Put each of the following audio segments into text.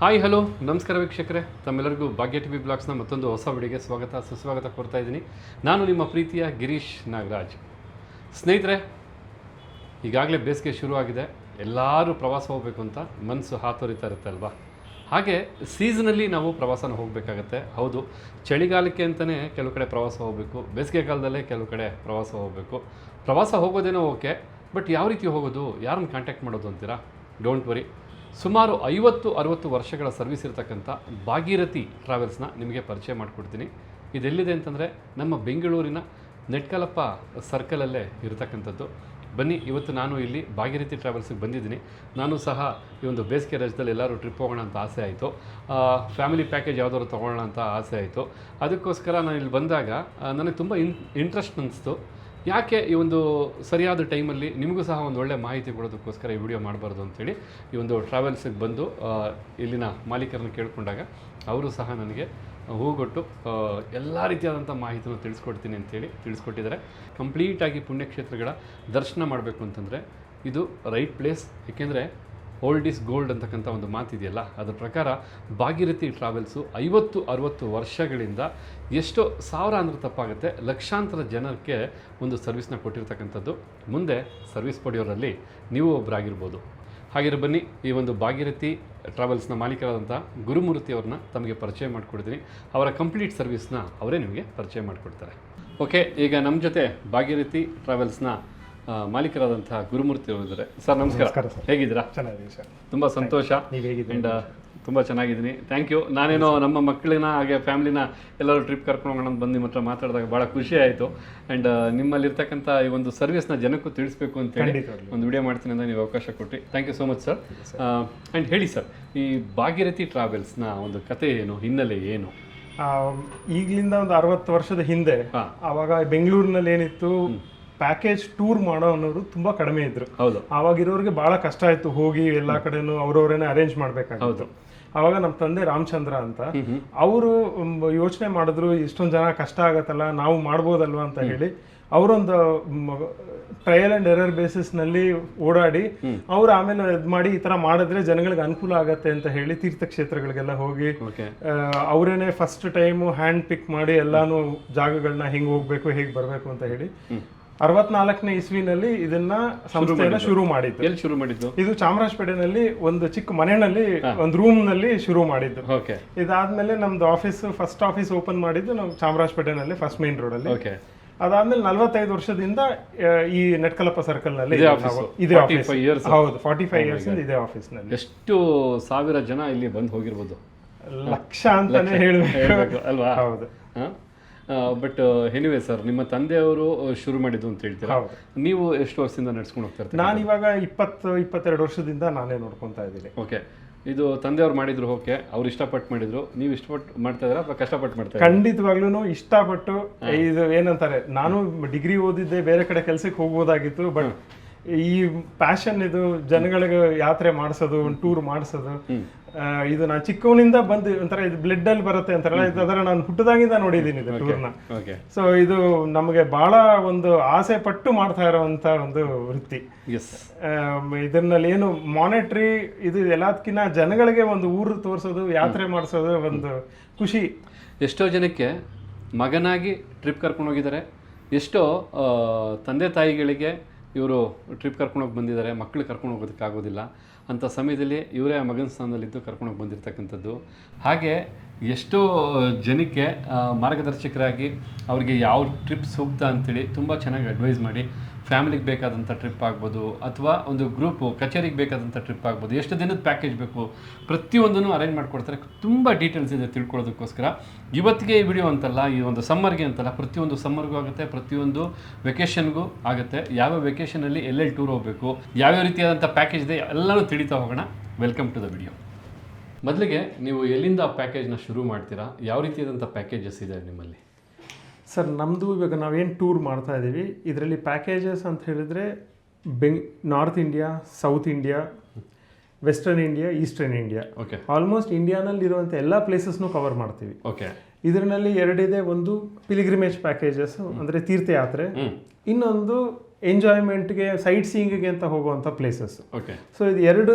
Hi hello ನಮಸ್ಕಾರ ವೀಕ್ಷಕರೇ, ತಮ್ಮೆಲ್ಲರಿಗೂ ಭಾಗ್ಯ ಟಿ ವಿ ಬ್ಲಾಗ್ಸ್ನ ಮತ್ತೊಂದು ಹೊಸ ವಿಡಿಯೋಗೆ ಸುಸ್ವಾಗತ ಕೊಡ್ತಾ ಇದ್ದೀನಿ. ನಾನು ನಿಮ್ಮ ಪ್ರೀತಿಯ ಗಿರೀಶ್ ನಾಗರಾಜ್. ಸ್ನೇಹಿತರೆ, ಈಗಾಗಲೇ ಬೇಸಿಗೆ ಶುರುವಾಗಿದೆ. ಎಲ್ಲರೂ ಪ್ರವಾಸ ಹೋಗಬೇಕು ಅಂತ ಮನಸ್ಸು ಹಾತೊರಿತಾ ಇರುತ್ತೆ ಅಲ್ವಾ? ಹಾಗೆ ಸೀಸನಲ್ಲಿ ನಾವು ಪ್ರವಾಸನ ಹೋಗಬೇಕಾಗತ್ತೆ. ಹೌದು, ಚಳಿಗಾಲಕ್ಕೆ ಅಂತಲೇ ಕೆಲವು ಕಡೆ ಪ್ರವಾಸ ಹೋಗಬೇಕು, ಬೇಸಿಗೆ ಕಾಲದಲ್ಲೇ ಕೆಲವು ಕಡೆ ಪ್ರವಾಸ ಹೋಗಬೇಕು. ಪ್ರವಾಸ ಹೋಗೋದೇನೋ ಓಕೆ, ಬಟ್ ಯಾವ ರೀತಿ ಹೋಗೋದು, ಯಾರನ್ನು ಕಾಂಟ್ಯಾಕ್ಟ್ ಮಾಡೋದು ಅಂತೀರಾ? ಡೋಂಟ್ ವರಿ, ಸುಮಾರು 50-60 ವರ್ಷಗಳ ಸರ್ವಿಸ್ ಇರತಕ್ಕಂಥ ಭಾಗೀರಥಿ ಟ್ರಾವೆಲ್ಸ್ನ ನಿಮಗೆ ಪರಿಚಯ ಮಾಡಿಕೊಡ್ತೀನಿ. ಇದೆಲ್ಲಿದೆ ಅಂತಂದರೆ ನಮ್ಮ ಬೆಂಗಳೂರಿನ ನೆಟ್ಕಲಪ್ಪ ಸರ್ಕಲಲ್ಲೇ ಇರತಕ್ಕಂಥದ್ದು. ಬನ್ನಿ, ಇವತ್ತು ನಾನು ಇಲ್ಲಿ ಭಾಗೀರಥಿ ಟ್ರಾವೆಲ್ಸಿಗೆ ಬಂದಿದ್ದೀನಿ. ನಾನು ಸಹ ಈ ಒಂದು ಬೇಸಿಗೆ ರಜದಲ್ಲಿ ಎಲ್ಲರೂ ಟ್ರಿಪ್ ಹೋಗೋಣ ಅಂತ ಆಸೆ ಆಯಿತು. ಫ್ಯಾಮಿಲಿ ಪ್ಯಾಕೇಜ್ ಯಾವುದಾದ್ರು ತೊಗೊಳ್ಳೋಣ ಅಂತ ಆಸೆ ಆಯಿತು. ಅದಕ್ಕೋಸ್ಕರ ನಾನು ಇಲ್ಲಿ ಬಂದಾಗ ನನಗೆ ತುಂಬ ಇಂಟ್ರೆಸ್ಟ್ ಅನ್ನಿಸ್ತು. ಯಾಕೆ ಈ ಒಂದು ಸರಿಯಾದ ಟೈಮಲ್ಲಿ ನಿಮಗೂ ಸಹ ಒಂದು ಒಳ್ಳೆಯ ಮಾಹಿತಿ ಕೊಡೋದಕ್ಕೋಸ್ಕರ ಈ ವಿಡಿಯೋ ಮಾಡಬಾರ್ದು ಅಂಥೇಳಿ ಈ ಒಂದು ಟ್ರಾವೆಲ್ಸಿಗೆ ಬಂದು ಇಲ್ಲಿನ ಮಾಲೀಕರನ್ನು ಕೇಳಿಕೊಂಡಾಗ ಅವರು ಸಹ ನನಗೆ ಹೂಗೊಟ್ಟು ಎಲ್ಲ ರೀತಿಯಾದಂಥ ಮಾಹಿತಿನ ತಿಳಿಸ್ಕೊಡ್ತೀನಿ ಅಂತೇಳಿ ತಿಳಿಸ್ಕೊಟ್ಟಿದ್ದಾರೆ. ಕಂಪ್ಲೀಟಾಗಿ ಪುಣ್ಯಕ್ಷೇತ್ರಗಳ ದರ್ಶನ ಮಾಡಬೇಕು ಅಂತಂದರೆ ಇದು ರೈಟ್ ಪ್ಲೇಸ್. ಏಕೆಂದರೆ ಓಲ್ಡ್ ಈಸ್ ಗೋಲ್ಡ್ ಅಂತಕ್ಕಂಥ ಒಂದು ಮಾತಿದೆಯಲ್ಲ, ಅದರ ಪ್ರಕಾರ ಭಾಗೀರಥಿ ಟ್ರಾವೆಲ್ಸು 50-60 ವರ್ಷಗಳಿಂದ ಎಷ್ಟೋ ಸಾವಿರ ಅಂದರೆ ತಪ್ಪಾಗುತ್ತೆ, ಲಕ್ಷಾಂತರ ಜನಕ್ಕೆ ಒಂದು ಸರ್ವಿಸ್ನ ಕೊಟ್ಟಿರ್ತಕ್ಕಂಥದ್ದು. ಮುಂದೆ ಸರ್ವಿಸ್ ಪಡೆಯೋರಲ್ಲಿ ನೀವು ಒಬ್ಬರಾಗಿರ್ಬೋದು. ಹಾಗಿರೋ ಬನ್ನಿ, ಈ ಒಂದು ಭಾಗೀರಥಿ ಟ್ರಾವೆಲ್ಸ್ನ ಮಾಲೀಕರಾದಂಥ ಗುರುಮೂರ್ತಿ ಅವ್ರನ್ನ ತಮಗೆ ಪರಿಚಯ ಮಾಡಿಕೊಡ್ತೀನಿ. ಅವರ ಕಂಪ್ಲೀಟ್ ಸರ್ವಿಸ್ನ ಅವರೇ ನಿಮಗೆ ಪರಿಚಯ ಮಾಡಿಕೊಡ್ತಾರೆ. ಓಕೆ, ಈಗ ನಮ್ಮ ಜೊತೆ ಭಾಗೀರಥಿ ಟ್ರಾವೆಲ್ಸ್ನ ಮಾಲೀಕರಾದಂತಹ ಗುರುಮೂರ್ತಿ ಅವರು ಇದ್ದಾರೆ. ಸರ್ ನಮಸ್ಕಾರ. ಹೇಗಿದ್ದೀರಾ? ಚೆನ್ನಾಗಿದೆ ಸರ್, ತುಂಬ ಸಂತೋಷ. ನೀವು ಹೇಗಿದ್ದೀರಿ? ಆ್ಯಂಡ್ ತುಂಬ ಚೆನ್ನಾಗಿದ್ದೀನಿ, ಥ್ಯಾಂಕ್ ಯು. ನಾನೇನೋ ನಮ್ಮ ಮಕ್ಕಳನ್ನ ಹಾಗೆ ಫ್ಯಾಮಿಲಿನ ಎಲ್ಲರೂ ಟ್ರಿಪ್ ಕರ್ಕೊಂಡು ಹೋಗೋಣ ಅಂತ ಬಂದು ನಿಮ್ಮ ಹತ್ರ ಮಾತಾಡಿದಾಗ ಭಾಳ ಖುಷಿ ಆಯಿತು. ಆ್ಯಂಡ್ ನಿಮ್ಮಲ್ಲಿರ್ತಕ್ಕಂಥ ಈ ಒಂದು ಸರ್ವಿಸ್ನ ಜನಕ್ಕೂ ತಿಳಿಸ್ಬೇಕು ಅಂತೇಳಿ ಒಂದು ವಿಡಿಯೋ ಮಾಡ್ತೀನಿ ಅಂತ ನೀವು ಅವಕಾಶ ಕೊಟ್ಟು thank you so much sir. And ಹೇಳಿ ಸರ್, ಈ ಭಾಗೀರಥಿ ಟ್ರಾವೆಲ್ಸ್ನ ಒಂದು ಕತೆ ಏನು, ಹಿನ್ನೆಲೆ ಏನು? ಈಗಲಿಂದ ಒಂದು 60 ವರ್ಷದ ಹಿಂದೆ ಆವಾಗ ಬೆಂಗಳೂರಿನಲ್ಲಿ ಏನಿತ್ತು, ಪ್ಯಾಕೇಜ್ ಟೂರ್ ಮಾಡೋ ಅನ್ನೋರು ತುಂಬಾ ಕಡಿಮೆ ಇದ್ರು. ಹೌದು, ಆವಾಗಿರೋರಿಗೆ ಬಹಳ ಕಷ್ಟ ಆಯ್ತು, ಹೋಗಿ ಎಲ್ಲಾ ಕಡೆನೂ ಅವ್ರವ್ರೇನೆ ಅರೇಂಜ್ ಮಾಡ್ಬೇಕಾಗಿತ್ತು. ಅವಾಗ ನಮ್ಮ ತಂದೆ ರಾಮಚಂದ್ರ ಅಂತ ಅವರು ಯೋಚನೆ ಮಾಡಿದ್ರು, ಇಷ್ಟೊಂದು ಜನ ಕಷ್ಟ ಆಗತ್ತಲ್ಲ, ನಾವು ಮಾಡ್ಬೋದಲ್ವಾ ಅಂತ ಹೇಳಿ ಅವರೊಂದು ಟ್ರಯಲ್ ಅಂಡ್ ಎರರ್ ಬೇಸಿಸ್ ನಲ್ಲಿ ಓಡಾಡಿ ಅವ್ರು ಆಮೇಲೆ ಇದ್ ಮಾಡಿ ಈ ತರ ಮಾಡಿದ್ರೆ ಜನಗಳಿಗೆ ಅನುಕೂಲ ಆಗತ್ತೆ ಅಂತ ಹೇಳಿ ತೀರ್ಥಕ್ಷೇತ್ರಗಳಿಗೆಲ್ಲ ಹೋಗಿ ಅವರೇನೆ ಫಸ್ಟ್ ಟೈಮ್ ಹ್ಯಾಂಡ್ ಪಿಕ್ ಮಾಡಿ ಎಲ್ಲಾನು ಜಾಗಗಳನ್ನ ಹೆಂಗ್ ಹೋಗ್ಬೇಕು, ಹೇಗ್ ಬರ್ಬೇಕು ಅಂತ ಹೇಳಿ 64ನೇ ಇಸ್ವಿನಲ್ಲಿ ಇದನ್ನ ಸಂಸ್ಥೆಯನ್ನ ಶುರು ಮಾಡಿದ್ದು. ಎಲ್ಲಿ ಶುರು ಮಾಡಿದ್ದು? ಇದು ಚಾಮರಾಜಪೇಟೆನಲ್ಲಿ ಒಂದು ಚಿಕ್ಕ ಮನೆಯಲ್ಲಿ ಒಂದು ರೂಮ್ ನಲ್ಲಿ ಶುರು ಮಾಡಿದ್ದು. ಇದಾದ್ಮೇಲೆ ನಮ್ದು ಆಫೀಸ್, ಫಸ್ಟ್ ಆಫೀಸ್ ಓಪನ್ ಮಾಡಿದ್ದು ನಾವು ಚಾಮರಾಜಪೇಟೆನಲ್ಲಿ ಫಸ್ಟ್ ಮೇನ್ ರೋಡ್ ಅಲ್ಲಿ. ಅದಾದ್ಮೇಲೆ 45 ವರ್ಷದಿಂದ ಈ ನೆಟ್ಕಲಪ್ಪ ಸರ್ಕಲ್ ನಲ್ಲಿ ಇದೆ ಆಫೀಸ್. ಹೌದು, 45 ಇಯರ್ಸ್ ಇದೆ ಆಫೀಸ್ ನಲ್ಲಿ. ಎಷ್ಟು ಸಾವಿರ ಜನ ಇಲ್ಲಿ ಬಂದು ಹೋಗಿರ್ಬೋದು? ಲಕ್ಷ ಅಂತಾನೆ ಹೇಳ್ಬೇಕು ಅಲ್ವಾ? ಹೌದು. ಬಟ್ ಎನಿವೇ ಸರ್, ನಿಮ್ಮ ತಂದೆಯವರು ಶುರು ಮಾಡಿದ್ದು ಅಂತ ಹೇಳ್ತೀರಾ, ನೀವು ಎಷ್ಟು ವರ್ಷದಿಂದ ನಡ್ಸ್ಕೊಂಡು ಹೋಗ್ತಾ ಇರ್ತೀರಾ? ನಾನು ಇವಾಗ 20-22 ವರ್ಷದಿಂದ ನಾನೇ ನೋಡ್ಕೊತಾ ಇದ್ದೀನಿ. ಓಕೆ, ಇದು ತಂದೆಯವ್ರು ಮಾಡಿದ್ರು, ಓಕೆ, ಅವ್ರು ಇಷ್ಟಪಟ್ಟು ಮಾಡಿದ್ರು, ನೀವು ಇಷ್ಟಪಟ್ಟು ಮಾಡ್ತಾ ಇದ್ದೀರಾ ಅಥವಾ ಕಷ್ಟಪಟ್ಟು ಮಾಡ್ತಾ ಇದ್ದೀರಾ? ಖಂಡಿತವಾಗ್ಲೂ ಇಷ್ಟಪಟ್ಟು. ಇದು ಏನಂತಾರೆ, ನಾನು ಡಿಗ್ರಿ ಓದಿದ್ದೆ, ಬೇರೆ ಕಡೆ ಕೆಲ್ಸಕ್ಕೆ ಹೋಗ್ಬೋದಾಗಿತ್ತು, ಬಟ್ ಈ ಪ್ಯಾಷನ್ ಇದು ಜನಗಳಿಗೆ ಯಾತ್ರೆ ಮಾಡಿಸೋದು, ಒಂದು ಟೂರ್ ಮಾಡಿಸೋದು, ಇದು ನಾನು ಚಿಕ್ಕವನಿಂದ ಬಂದು ಒಂಥರ ಇದು ಬ್ಲಡ್ ಅಲ್ಲಿ ಬರುತ್ತೆ ಅಂತಾರಲ್ಲ, ಇದರ ನಾನು ಹುಟ್ಟದಾಗಿಂದ ನೋಡಿದ್ದೀನಿ ಇದು ಟೂರ್ನ. ಸೊ ಇದು ನಮಗೆ ಬಹಳ ಒಂದು ಆಸೆ ಪಟ್ಟು ಮಾಡ್ತಾ ಇರೋಂತ ಒಂದು ವೃತ್ತಿ. ಇದರಲ್ಲಿ ಏನು ಮಾನಿಟರಿ ಇದು ಎಲ್ಲದಕ್ಕಿಂತ ಜನಗಳಿಗೆ ಒಂದು ಊರು ತೋರಿಸೋದು, ಯಾತ್ರೆ ಮಾಡಿಸೋದು ಒಂದು ಖುಷಿ. ಎಷ್ಟೋ ಜನಕ್ಕೆ ಮಗನಾಗಿ ಟ್ರಿಪ್ ಕರ್ಕೊಂಡು ಹೋಗಿದ್ದಾರೆ, ಎಷ್ಟೋ ತಂದೆ ತಾಯಿಗಳಿಗೆ ಇವರು ಟ್ರಿಪ್ ಕರ್ಕೊಂಡೋಗಿ ಬಂದಿದ್ದಾರೆ, ಮಕ್ಕಳು ಕರ್ಕೊಂಡು ಹೋಗೋದಕ್ಕಾಗೋದಿಲ್ಲ ಅಂಥ ಸಮಯದಲ್ಲಿ ಇವರೇ ಆ ಮಗನ ಸ್ಥಾನದಲ್ಲಿದ್ದು ಕರ್ಕೊಂಡೋಗಿ ಬಂದಿರತಕ್ಕಂಥದ್ದು. ಹಾಗೆ ಎಷ್ಟೋ ಜನಕ್ಕೆ ಮಾರ್ಗದರ್ಶಕರಾಗಿ ಅವರಿಗೆ ಯಾವ ಟ್ರಿಪ್ ಸೂಕ್ತ ಅಂತೇಳಿ ತುಂಬ ಚೆನ್ನಾಗಿ ಅಡ್ವೈಸ್ ಮಾಡಿ, ಫ್ಯಾಮಿಲಿಗೆ ಬೇಕಾದಂಥ ಟ್ರಿಪ್ ಆಗ್ಬೋದು ಅಥವಾ ಒಂದು ಗ್ರೂಪು ಕಚೇರಿಗೆ ಬೇಕಾದಂಥ ಟ್ರಿಪ್ ಆಗ್ಬೋದು, ಎಷ್ಟು ದಿನದ ಪ್ಯಾಕೇಜ್ ಬೇಕು, ಪ್ರತಿಯೊಂದನ್ನು ಅರೇಂಜ್ ಮಾಡಿಕೊಡ್ತಾರೆ. ತುಂಬ ಡೀಟೇಲ್ಸ್ ಇದೆ ತಿಳ್ಕೊಳ್ಳೋದಕ್ಕೋಸ್ಕರ ಇವತ್ತಿಗೆ ಈ ವಿಡಿಯೋ ಅಂತಲ್ಲ, ಈ ಒಂದು ಸಮ್ಮರ್ಗೆ ಅಂತಲ್ಲ, ಪ್ರತಿಯೊಂದು ಸಮ್ಮರ್ಗೂ ಆಗುತ್ತೆ, ಪ್ರತಿಯೊಂದು ವೆಕೇಷನ್ಗೂ ಆಗುತ್ತೆ. ಯಾವ ವೆಕೇಷನಲ್ಲಿ ಎಲ್ಲೆಲ್ಲಿ ಟೂರ್ ಹೋಗಬೇಕು, ಯಾವ್ಯಾವ ರೀತಿಯಾದಂಥ ಪ್ಯಾಕೇಜ್ ಇದೆ ಎಲ್ಲನೂ ತಿಳಿತಾ ಹೋಗೋಣ. Welcome to the video. ಮೊದಲಿಗೆ ನೀವು ಎಲ್ಲಿಂದ ಆ ಪ್ಯಾಕೇಜ್ನ ಶುರು ಮಾಡ್ತೀರಾ? ಯಾವ ರೀತಿಯಾದಂಥ ಪ್ಯಾಕೇಜಸ್ ಇದೆ ನಿಮ್ಮಲ್ಲಿ? ಸರ್, ನಮ್ಮದು ಇವಾಗ ನಾವೇನು ಟೂರ್ ಮಾಡ್ತಾ ಇದ್ದೀವಿ, ಇದರಲ್ಲಿ ಪ್ಯಾಕೇಜಸ್ ಅಂತ ಹೇಳಿದ್ರೆ north India, south India, western India, eastern India, almost ಇಂಡಿಯಾನಲ್ಲಿ ಇರುವಂಥ ಎಲ್ಲ ಪ್ಲೇಸಸ್ನು ಕವರ್ ಮಾಡ್ತೀವಿ. ಇದರಲ್ಲಿ ಎರಡಿದೆ. ಒಂದು ಪಿಲಿಗ್ರಿಮೇಜ್ ಪ್ಯಾಕೇಜಸ್ ಅಂದರೆ ತೀರ್ಥಯಾತ್ರೆ, ಇನ್ನೊಂದು ಎಂಜಾಯ್ಮೆಂಟ್ಗೆ ಸೈಟ್ ಸೀಯಿಂಗಿಗೆ ಅಂತ ಹೋಗುವಂಥ ಪ್ಲೇಸಸ್. ಓಕೆ. ಸೊ ಇದು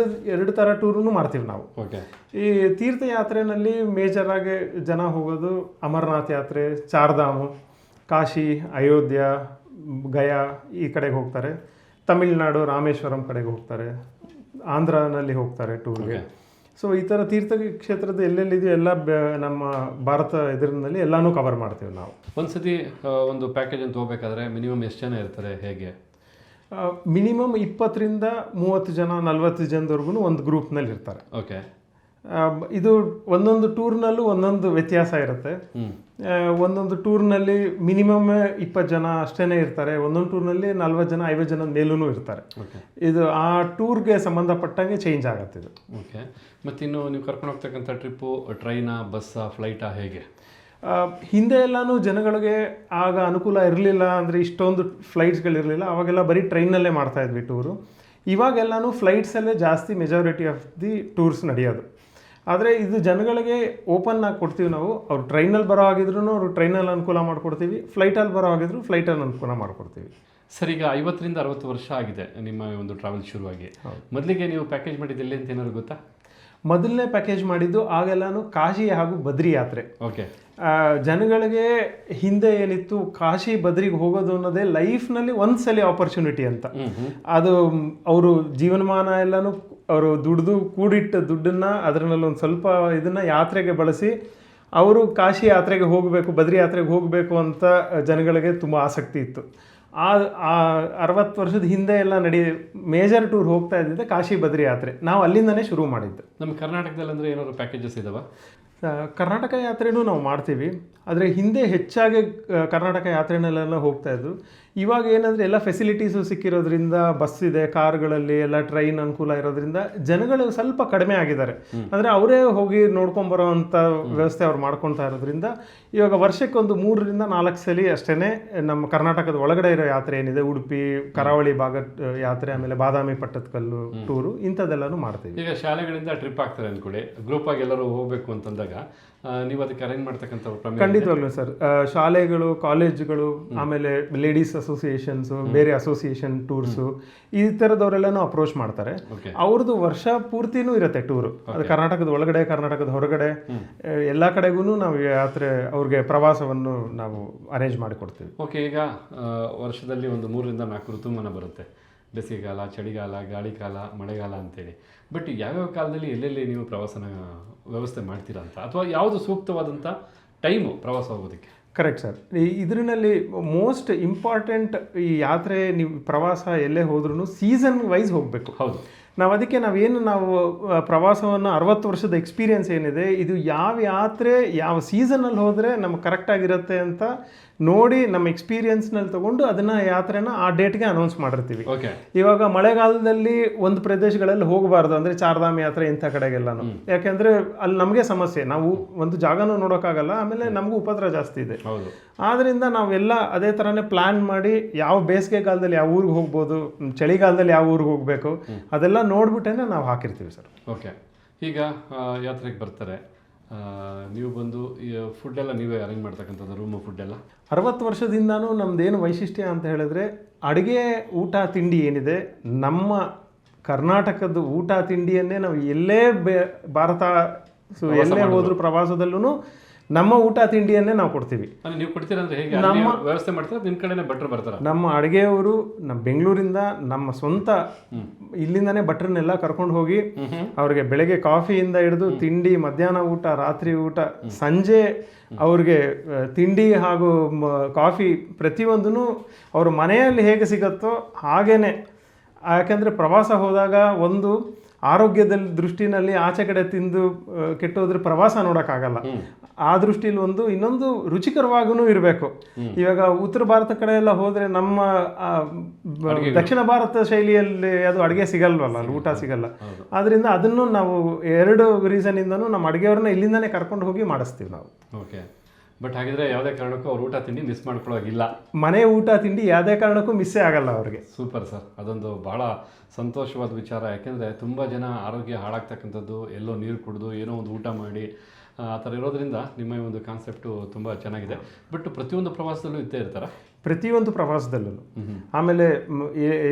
ಎರಡು ಥರ ಟೂರನ್ನು ಮಾಡ್ತೀವಿ ನಾವು. ಓಕೆ. ಈ ತೀರ್ಥಯಾತ್ರೆಯಲ್ಲಿ ಮೇಜರ್ ಆಗಿ ಜನ ಹೋಗೋದು ಅಮರನಾಥ್ ಯಾತ್ರೆ, ಚಾರ್ಧಾಮು, ಕಾಶಿ, ಅಯೋಧ್ಯ, ಗಯಾ ಈ ಕಡೆಗೆ ಹೋಗ್ತಾರೆ. ತಮಿಳ್ನಾಡು ರಾಮೇಶ್ವರಂ ಕಡೆಗೆ ಹೋಗ್ತಾರೆ, ಆಂಧ್ರನಲ್ಲಿ ಹೋಗ್ತಾರೆ ಟೂರ್ಗೆ. ಸೊ ಈ ಥರ ತೀರ್ಥ ಕ್ಷೇತ್ರದ ಎಲ್ಲೆಲ್ಲಿದೆಯೋ ಎಲ್ಲ ನಮ್ಮ ಭಾರತ ಇದರಲ್ಲಿ ಎಲ್ಲನೂ ಕವರ್ ಮಾಡ್ತೀವಿ ನಾವು. ಒಂದ್ಸತಿ ಒಂದು ಪ್ಯಾಕೇಜ್ ಅಂತ ಹೋಗ್ಬೇಕಾದ್ರೆ ಮಿನಿಮಮ್ ಎಷ್ಟು ಜನ ಇರ್ತಾರೆ, ಹೇಗೆ? ಮಿನಿಮಮ್ 20 ರಿಂದ 30 ಜನ, 40 ಜನದವರೆಗೂ ಒಂದು ಗ್ರೂಪ್ನಲ್ಲಿ ಇರ್ತಾರೆ. ಓಕೆ. ಇದು ಒಂದೊಂದು ಟೂರ್ನಲ್ಲೂ ಒಂದೊಂದು ವ್ಯತ್ಯಾಸ ಇರುತ್ತೆ. ಒಂದೊಂದು ಟೂರ್ನಲ್ಲಿ ಮಿನಿಮಮ್ 20 ಜನ ಅಷ್ಟೇ ಇರ್ತಾರೆ, ಒಂದೊಂದು ಟೂರ್ನಲ್ಲಿ 40 ಜನ 50 ಜನ ಮೇಲೂ ಇರ್ತಾರೆ. ಇದು ಆ ಟೂರ್ಗೆ ಸಂಬಂಧಪಟ್ಟಂಗೆ ಚೇಂಜ್ ಆಗುತ್ತೆ ಇದು. ಓಕೆ. ಮತ್ತಿನ್ನು ನೀವು ಕರ್ಕೊಂಡು ಹೋಗ್ತಕ್ಕಂಥ ಟ್ರಿಪ್ಪು ಟ್ರೈನಾ, ಬಸ್ಸಾ, ಫ್ಲೈಟಾ, ಹೇಗೆ? ಹಿಂದೆ ಎಲ್ಲನೂ ಜನಗಳಿಗೆ ಆಗ ಅನುಕೂಲ ಇರಲಿಲ್ಲ, ಅಂದರೆ ಇಷ್ಟೊಂದು ಫ್ಲೈಟ್ಸ್ಗಳಿರಲಿಲ್ಲ. ಅವಾಗೆಲ್ಲ ಬರೀ ಟ್ರೈನಲ್ಲೇ ಮಾಡ್ತಾ ಇದ್ವಿ ಟೂರು. ಇವಾಗೆಲ್ಲನೂ ಫ್ಲೈಟ್ಸಲ್ಲೇ ಜಾಸ್ತಿ ಮೆಜಾರಿಟಿ ಆಫ್ ದಿ ಟೂರ್ಸ್ ನಡೆಯೋದು. ಆದರೆ ಇದು ಜನಗಳಿಗೆ ಓಪನ್ ಆಗಿ ಕೊಡ್ತೀವಿ ನಾವು. ಅವ್ರು ಟ್ರೈನಲ್ಲಿ ಬರೋ ಆಗಿದ್ರು ಅವರು ಟ್ರೈನಲ್ಲಿ ಅನುಕೂಲ ಮಾಡಿಕೊಡ್ತೀವಿ, ಫ್ಲೈಟಲ್ಲಿ ಬರೋ ಆಗಿದ್ರು ಫ್ಲೈಟಲ್ಲಿ ಅನುಕೂಲ ಮಾಡಿಕೊಡ್ತೀವಿ. ಸರ್, ಈಗ 50 ರಿಂದ 60 ವರ್ಷ ಆಗಿದೆ ನಿಮ್ಮ ಒಂದು ಟ್ರಾವೆಲ್ ಶುರುವಾಗಿ. ಮೊದಲಿಗೆ ನೀವು ಪ್ಯಾಕೇಜ್ ಮಾಡಿದ್ದು ಎಲ್ಲಿ ಅಂತ ಏನಾದ್ರು ಗೊತ್ತಾ? ಮೊದಲನೇ ಪ್ಯಾಕೇಜ್ ಮಾಡಿದ್ದು ಆಗೆಲ್ಲಾನು ಕಾಶಿ ಹಾಗೂ ಬದ್ರಿ ಯಾತ್ರೆ. ಓಕೆ. ಜನಗಳಿಗೆ ಹಿಂದೆ ಏನಿತ್ತು, ಕಾಶಿ ಬದ್ರಿಗೆ ಹೋಗೋದು ಅನ್ನೋದೇ ಲೈಫ್ನಲ್ಲಿ ಒಂದ್ಸಲಿ ಆಪರ್ಚುನಿಟಿ ಅಂತ. ಅದು ಅವರು ಜೀವನಮಾನ ಎಲ್ಲನೂ ಅವರು ದುಡ್ದು ಕೂಡಿಟ್ಟ ದುಡ್ಡನ್ನು ಅದರಲ್ಲಿ ಒಂದು ಸ್ವಲ್ಪ ಇದನ್ನು ಯಾತ್ರೆಗೆ ಬಳಸಿ ಅವರು ಕಾಶಿ ಯಾತ್ರೆಗೆ ಹೋಗಬೇಕು, ಬದ್ರಿ ಯಾತ್ರೆಗೆ ಹೋಗಬೇಕು ಅಂತ ಜನಗಳಿಗೆ ತುಂಬ ಆಸಕ್ತಿ ಇತ್ತು. ಆ 60 ವರ್ಷದ ಹಿಂದೆ ಎಲ್ಲ ಮೇಜರ್ ಟೂರ್ ಹೋಗ್ತಾ ಇದ್ದಿದ್ದೆ ಕಾಶಿ ಬದ್ರಿ ಯಾತ್ರೆ. ನಾವು ಅಲ್ಲಿಂದನೇ ಶುರು ಮಾಡಿದ್ದು. ನಮ್ಮ ಕರ್ನಾಟಕದಲ್ಲಿ ಅಂದರೆ ಏನಾದ್ರು ಪ್ಯಾಕೇಜಸ್ ಇದಾವ? ಕರ್ನಾಟಕ ಯಾತ್ರೆನೂ ನಾವು ಮಾಡ್ತೀವಿ, ಆದರೆ ಹಿಂದೆ ಹೆಚ್ಚಾಗಿ ಕರ್ನಾಟಕ ಯಾತ್ರೆನೆಲ್ಲ ಹೋಗ್ತಾ ಇದ್ದು. ಇವಾಗ ಏನಂದರೆ ಎಲ್ಲ ಫೆಸಿಲಿಟೀಸು ಸಿಕ್ಕಿರೋದ್ರಿಂದ, ಬಸ್ ಇದೆ, ಕಾರ್ಗಳಲ್ಲಿ ಎಲ್ಲ ಟ್ರೈನ್ ಅನುಕೂಲ ಇರೋದ್ರಿಂದ ಜನಗಳು ಸ್ವಲ್ಪ ಕಡಿಮೆ ಆಗಿದ್ದಾರೆ. ಅಂದರೆ ಅವರೇ ಹೋಗಿ ನೋಡ್ಕೊಂಬರೋ ಅಂಥ ವ್ಯವಸ್ಥೆ ಅವ್ರು ಮಾಡ್ಕೊತಾ ಇರೋದ್ರಿಂದ ಇವಾಗ ವರ್ಷಕ್ಕೊಂದು 3 ರಿಂದ 4 ಸಲ ಅಷ್ಟೇ ನಮ್ಮ ಕರ್ನಾಟಕದ ಒಳಗಡೆ ಇರೋ ಯಾತ್ರೆ ಏನಿದೆ, ಉಡುಪಿ, ಕರಾವಳಿ ಭಾಗ ಯಾತ್ರೆ, ಆಮೇಲೆ ಬಾದಾಮಿ, ಪಟ್ಟದಕಲ್ಲು ಟೂರು, ಇಂಥದ್ದೆಲ್ಲನೂ ಮಾಡ್ತೀವಿ. ಈಗ ಶಾಲೆಗಳಿಂದ ಟ್ರಿಪ್ ಆಗ್ತಾರೆ ಅಂದ್ಕೊಳ್ಳಿ, ಗ್ರೂಪಾಗಿ ಎಲ್ಲರೂ ಹೋಗಬೇಕು ಅಂತಂದಾಗ ನೀವು ಅದಕ್ಕೆ ಅರೇಂಜ್ ಮಾಡ್ತಕ್ಕಂಥ? ಖಂಡಿತವಾಗ್ಲೂ ಸರ್. ಶಾಲೆಗಳು, ಕಾಲೇಜುಗಳು, ಆಮೇಲೆ ಲೇಡೀಸ್ ಅಸೋಸಿಯೇಷನ್ಸು, ಬೇರೆ ಅಸೋಸಿಯೇಷನ್ ಟೂರ್ಸು, ಈ ಥರದವರೆಲ್ಲನೂ ಅಪ್ರೋಚ್ ಮಾಡ್ತಾರೆ. ಅವ್ರದ್ದು ವರ್ಷ ಪೂರ್ತಿನೂ ಇರುತ್ತೆ ಟೂರು. ಅದು ಕರ್ನಾಟಕದ ಒಳಗಡೆ, ಕರ್ನಾಟಕದ ಹೊರಗಡೆ ಎಲ್ಲ ಕಡೆಗೂ ನಾವು ಯಾತ್ರೆ ಅವ್ರಿಗೆ ಪ್ರವಾಸವನ್ನು ನಾವು ಅರೇಂಜ್ ಮಾಡಿಕೊಡ್ತೀವಿ. ಓಕೆ. ಈಗ ವರ್ಷದಲ್ಲಿ ಒಂದು 3 ರಿಂದ 4 ಋತುಮಾನ ಬರುತ್ತೆ. ಬೇಸಿಗೆಗಾಲ, ಚಳಿಗಾಲ, ಗಾಳಿಕಾಲ, ಮಳೆಗಾಲ ಅಂತೇಳಿ. ಬಟ್ ಯಾವ್ಯಾವ ಕಾಲದಲ್ಲಿ ಎಲ್ಲೆಲ್ಲಿ ನೀವು ಪ್ರವಾಸನ ವ್ಯವಸ್ಥೆ ಮಾಡ್ತೀರಾ ಅಂತ, ಅಥವಾ ಯಾವುದು ಸೂಕ್ತವಾದಂಥ ಟೈಮು ಪ್ರವಾಸ ಹೋಗೋದಕ್ಕೆ? Correct sir. ಇದರಲ್ಲಿ ಮೋಸ್ಟ್ ಇಂಪಾರ್ಟೆಂಟ್ ಈ ಯಾತ್ರೆ, ನೀವು ಪ್ರವಾಸ ಎಲ್ಲೇ ಹೋದ್ರೂ ಸೀಸನ್ ವೈಸ್ ಹೋಗಬೇಕು. ಹೌದು. ನಾವು ಪ್ರವಾಸವನ್ನು 60 ವರ್ಷದ ಎಕ್ಸ್ಪೀರಿಯನ್ಸ್ ಏನಿದೆ, ಇದು ಯಾವ ಯಾತ್ರೆ ಯಾವ ಸೀಸನಲ್ಲಿ ಹೋದರೆ ನಮ್ಗೆ ಕರೆಕ್ಟಾಗಿರುತ್ತೆ ಅಂತ ನೋಡಿ ನಮ್ಮ ಎಕ್ಸ್ಪೀರಿಯನ್ಸ್ನಲ್ಲಿ ತೊಗೊಂಡು ಅದನ್ನು ಯಾತ್ರೆನ ಆ ಡೇಟ್ಗೆ ಅನೌನ್ಸ್ ಮಾಡಿರ್ತೀವಿ. ಇವಾಗ ಮಳೆಗಾಲದಲ್ಲಿ ಒಂದು ಪ್ರದೇಶಗಳಲ್ಲಿ ಹೋಗಬಾರ್ದು, ಅಂದರೆ ಚಾರ್ಧಾಮ್ ಯಾತ್ರೆ ಇಂಥ ಕಡೆಗೆಲ್ಲನೂ. ಯಾಕೆಂದರೆ ಅಲ್ಲಿ ನಮಗೆ ಸಮಸ್ಯೆ, ನಾವು ಒಂದು ಜಾಗನೂ ನೋಡೋಕ್ಕಾಗಲ್ಲ, ಆಮೇಲೆ ನಮಗೂ ಉಪದ್ರ ಜಾಸ್ತಿ ಇದೆ. ಆದ್ದರಿಂದ ನಾವೆಲ್ಲ ಅದೇ ಥರನೇ ಪ್ಲ್ಯಾನ್ ಮಾಡಿ ಯಾವ ಬೇಸಿಗೆಗಾಲದಲ್ಲಿ ಯಾವ ಊರಿಗೆ ಹೋಗ್ಬೋದು, ಚಳಿಗಾಲದಲ್ಲಿ ಯಾವ ಊರಿಗೆ ಹೋಗಬೇಕು, ಅದೆಲ್ಲ ನೋಡ್ಬಿಟ್ಟೇ ನಾವು ಹಾಕಿರ್ತೀವಿ ಸರ್. ಓಕೆ. ಈಗ ಯಾತ್ರೆಗೆ ಬರ್ತಾರೆ, ನೀವು ಬಂದು ಫುಡ್ಡೆಲ್ಲ ನೀವೇ ಅರೇಂಜ್ ಮಾಡ್ತಕ್ಕಂಥದ್ದು, ರೂಮು ಫುಡ್ಡೆಲ್ಲ? 60 ವರ್ಷದಿಂದನೂ ನಮ್ಮದೇನು ವೈಶಿಷ್ಟ್ಯ ಅಂತ ಹೇಳಿದ್ರೆ, ಅಡುಗೆ, ಊಟ, ತಿಂಡಿ ಏನಿದೆ, ನಮ್ಮ ಕರ್ನಾಟಕದ ಊಟ ತಿಂಡಿಯನ್ನೇ ನಾವು ಎಲ್ಲೇ ಭಾರತ ಎಲ್ಲೇ ಹೋದ್ರೂ ಪ್ರವಾಸದಲ್ಲೂ ನಮ್ಮ ಊಟ ತಿಂಡಿಯನ್ನೇ ನಾವು ಕೊಡ್ತೀವಿ. ನೀವು ಕೊಡ್ತೀರಾ ಅಂದ್ರೆ ಹೇಗೆ ವ್ಯವಸ್ಥೆ ಮಾಡ್ತಾರೆ? ನಿಮ್ಮ ಕಡೆನೇ ಭಟ್ರು ಬರ್ತಾರೆ? ನಮ್ಮ ಅಡುಗೆಯವರು ನಮ್ಮ ಬೆಂಗಳೂರಿಂದ ನಮ್ಮ ಸ್ವಂತ ಇಲ್ಲಿಂದಾನೇ ಭಟ್ರನ್ನೆಲ್ಲ ಕರ್ಕೊಂಡು ಹೋಗಿ ಅವ್ರಿಗೆ ಬೆಳಗ್ಗೆ ಕಾಫಿಯಿಂದ ಹಿಡಿದು ತಿಂಡಿ, ಮಧ್ಯಾಹ್ನ ಊಟ, ರಾತ್ರಿ ಊಟ, ಸಂಜೆ ಅವ್ರಿಗೆ ತಿಂಡಿ ಹಾಗೂ ಕಾಫಿ ಪ್ರತಿಯೊಂದೂ ಅವ್ರ ಮನೆಯಲ್ಲಿ ಹೇಗೆ ಸಿಗುತ್ತೋ ಹಾಗೇನೆ. ಯಾಕೆಂದರೆ ಪ್ರವಾಸ ಹೋದಾಗ ಒಂದು ಆರೋಗ್ಯದಲ್ಲಿ ದೃಷ್ಟಿನಲ್ಲಿ ಆಚೆ ಕಡೆ ತಿಂದು ಕೆಟ್ಟೋದ್ರೆ ಪ್ರವಾಸ ನೋಡೋಕ್ಕಾಗಲ್ಲ. ಆ ದೃಷ್ಟಿಲಿ ಇನ್ನೊಂದು ರುಚಿಕರವಾಗೂ ಇರಬೇಕು. ಇವಾಗ ಉತ್ತರ ಭಾರತ ಕಡೆ ಎಲ್ಲ ಹೋದರೆ ನಮ್ಮ ದಕ್ಷಿಣ ಭಾರತ ಶೈಲಿಯಲ್ಲಿ ಅದು ಅಡುಗೆ ಸಿಗಲ್ವಲ್ಲ, ಅಲ್ಲಿ ಊಟ ಸಿಗಲ್ಲ. ಆದ್ದರಿಂದ ಅದನ್ನು ನಾವು 2 ರೀಸನಿಂದನೂ ನಮ್ಮ ಅಡುಗೆಯವ್ರನ್ನ ಇಲ್ಲಿಂದನೇ ಕರ್ಕೊಂಡು ಹೋಗಿ ಮಾಡಿಸ್ತೀವಿ ನಾವು. ಓಕೆ. ಬಟ್ ಹಾಗಿದ್ರೆ ಯಾವುದೇ ಕಾರಣಕ್ಕೂ ಅವ್ರು ಊಟ ತಿಂಡಿ ಮಿಸ್ ಮಾಡ್ಕೊಳ್ಳೋಗಿಲ್ಲ? ಮನೆ ಊಟ ತಿಂಡಿ ಯಾವುದೇ ಕಾರಣಕ್ಕೂ ಮಿಸ್ಸೇ ಆಗಲ್ಲ ಅವ್ರಿಗೆ. Super sir. ಅದೊಂದು ಭಾಳ ಸಂತೋಷವಾದ ವಿಚಾರ. ಯಾಕೆಂದರೆ ತುಂಬ ಜನ ಆರೋಗ್ಯ ಹಾಳಾಗ್ತಕ್ಕಂಥದ್ದು, ಎಲ್ಲೋ ನೀರು ಕುಡಿದು ಏನೋ ಒಂದು ಊಟ ಮಾಡಿ ಆ ಥರ ಇರೋದ್ರಿಂದ ನಿಮ್ಮ ಒಂದು ಕಾನ್ಸೆಪ್ಟು ತುಂಬ ಚೆನ್ನಾಗಿದೆ. ಬಟ್ ಪ್ರತಿಯೊಂದು ಪ್ರವಾಸದಲ್ಲೂ ಇದ್ದೇ ಇರ್ತಾರೆ? ಪ್ರತಿಯೊಂದು ಪ್ರವಾಸದಲ್ಲೂ. ಆಮೇಲೆ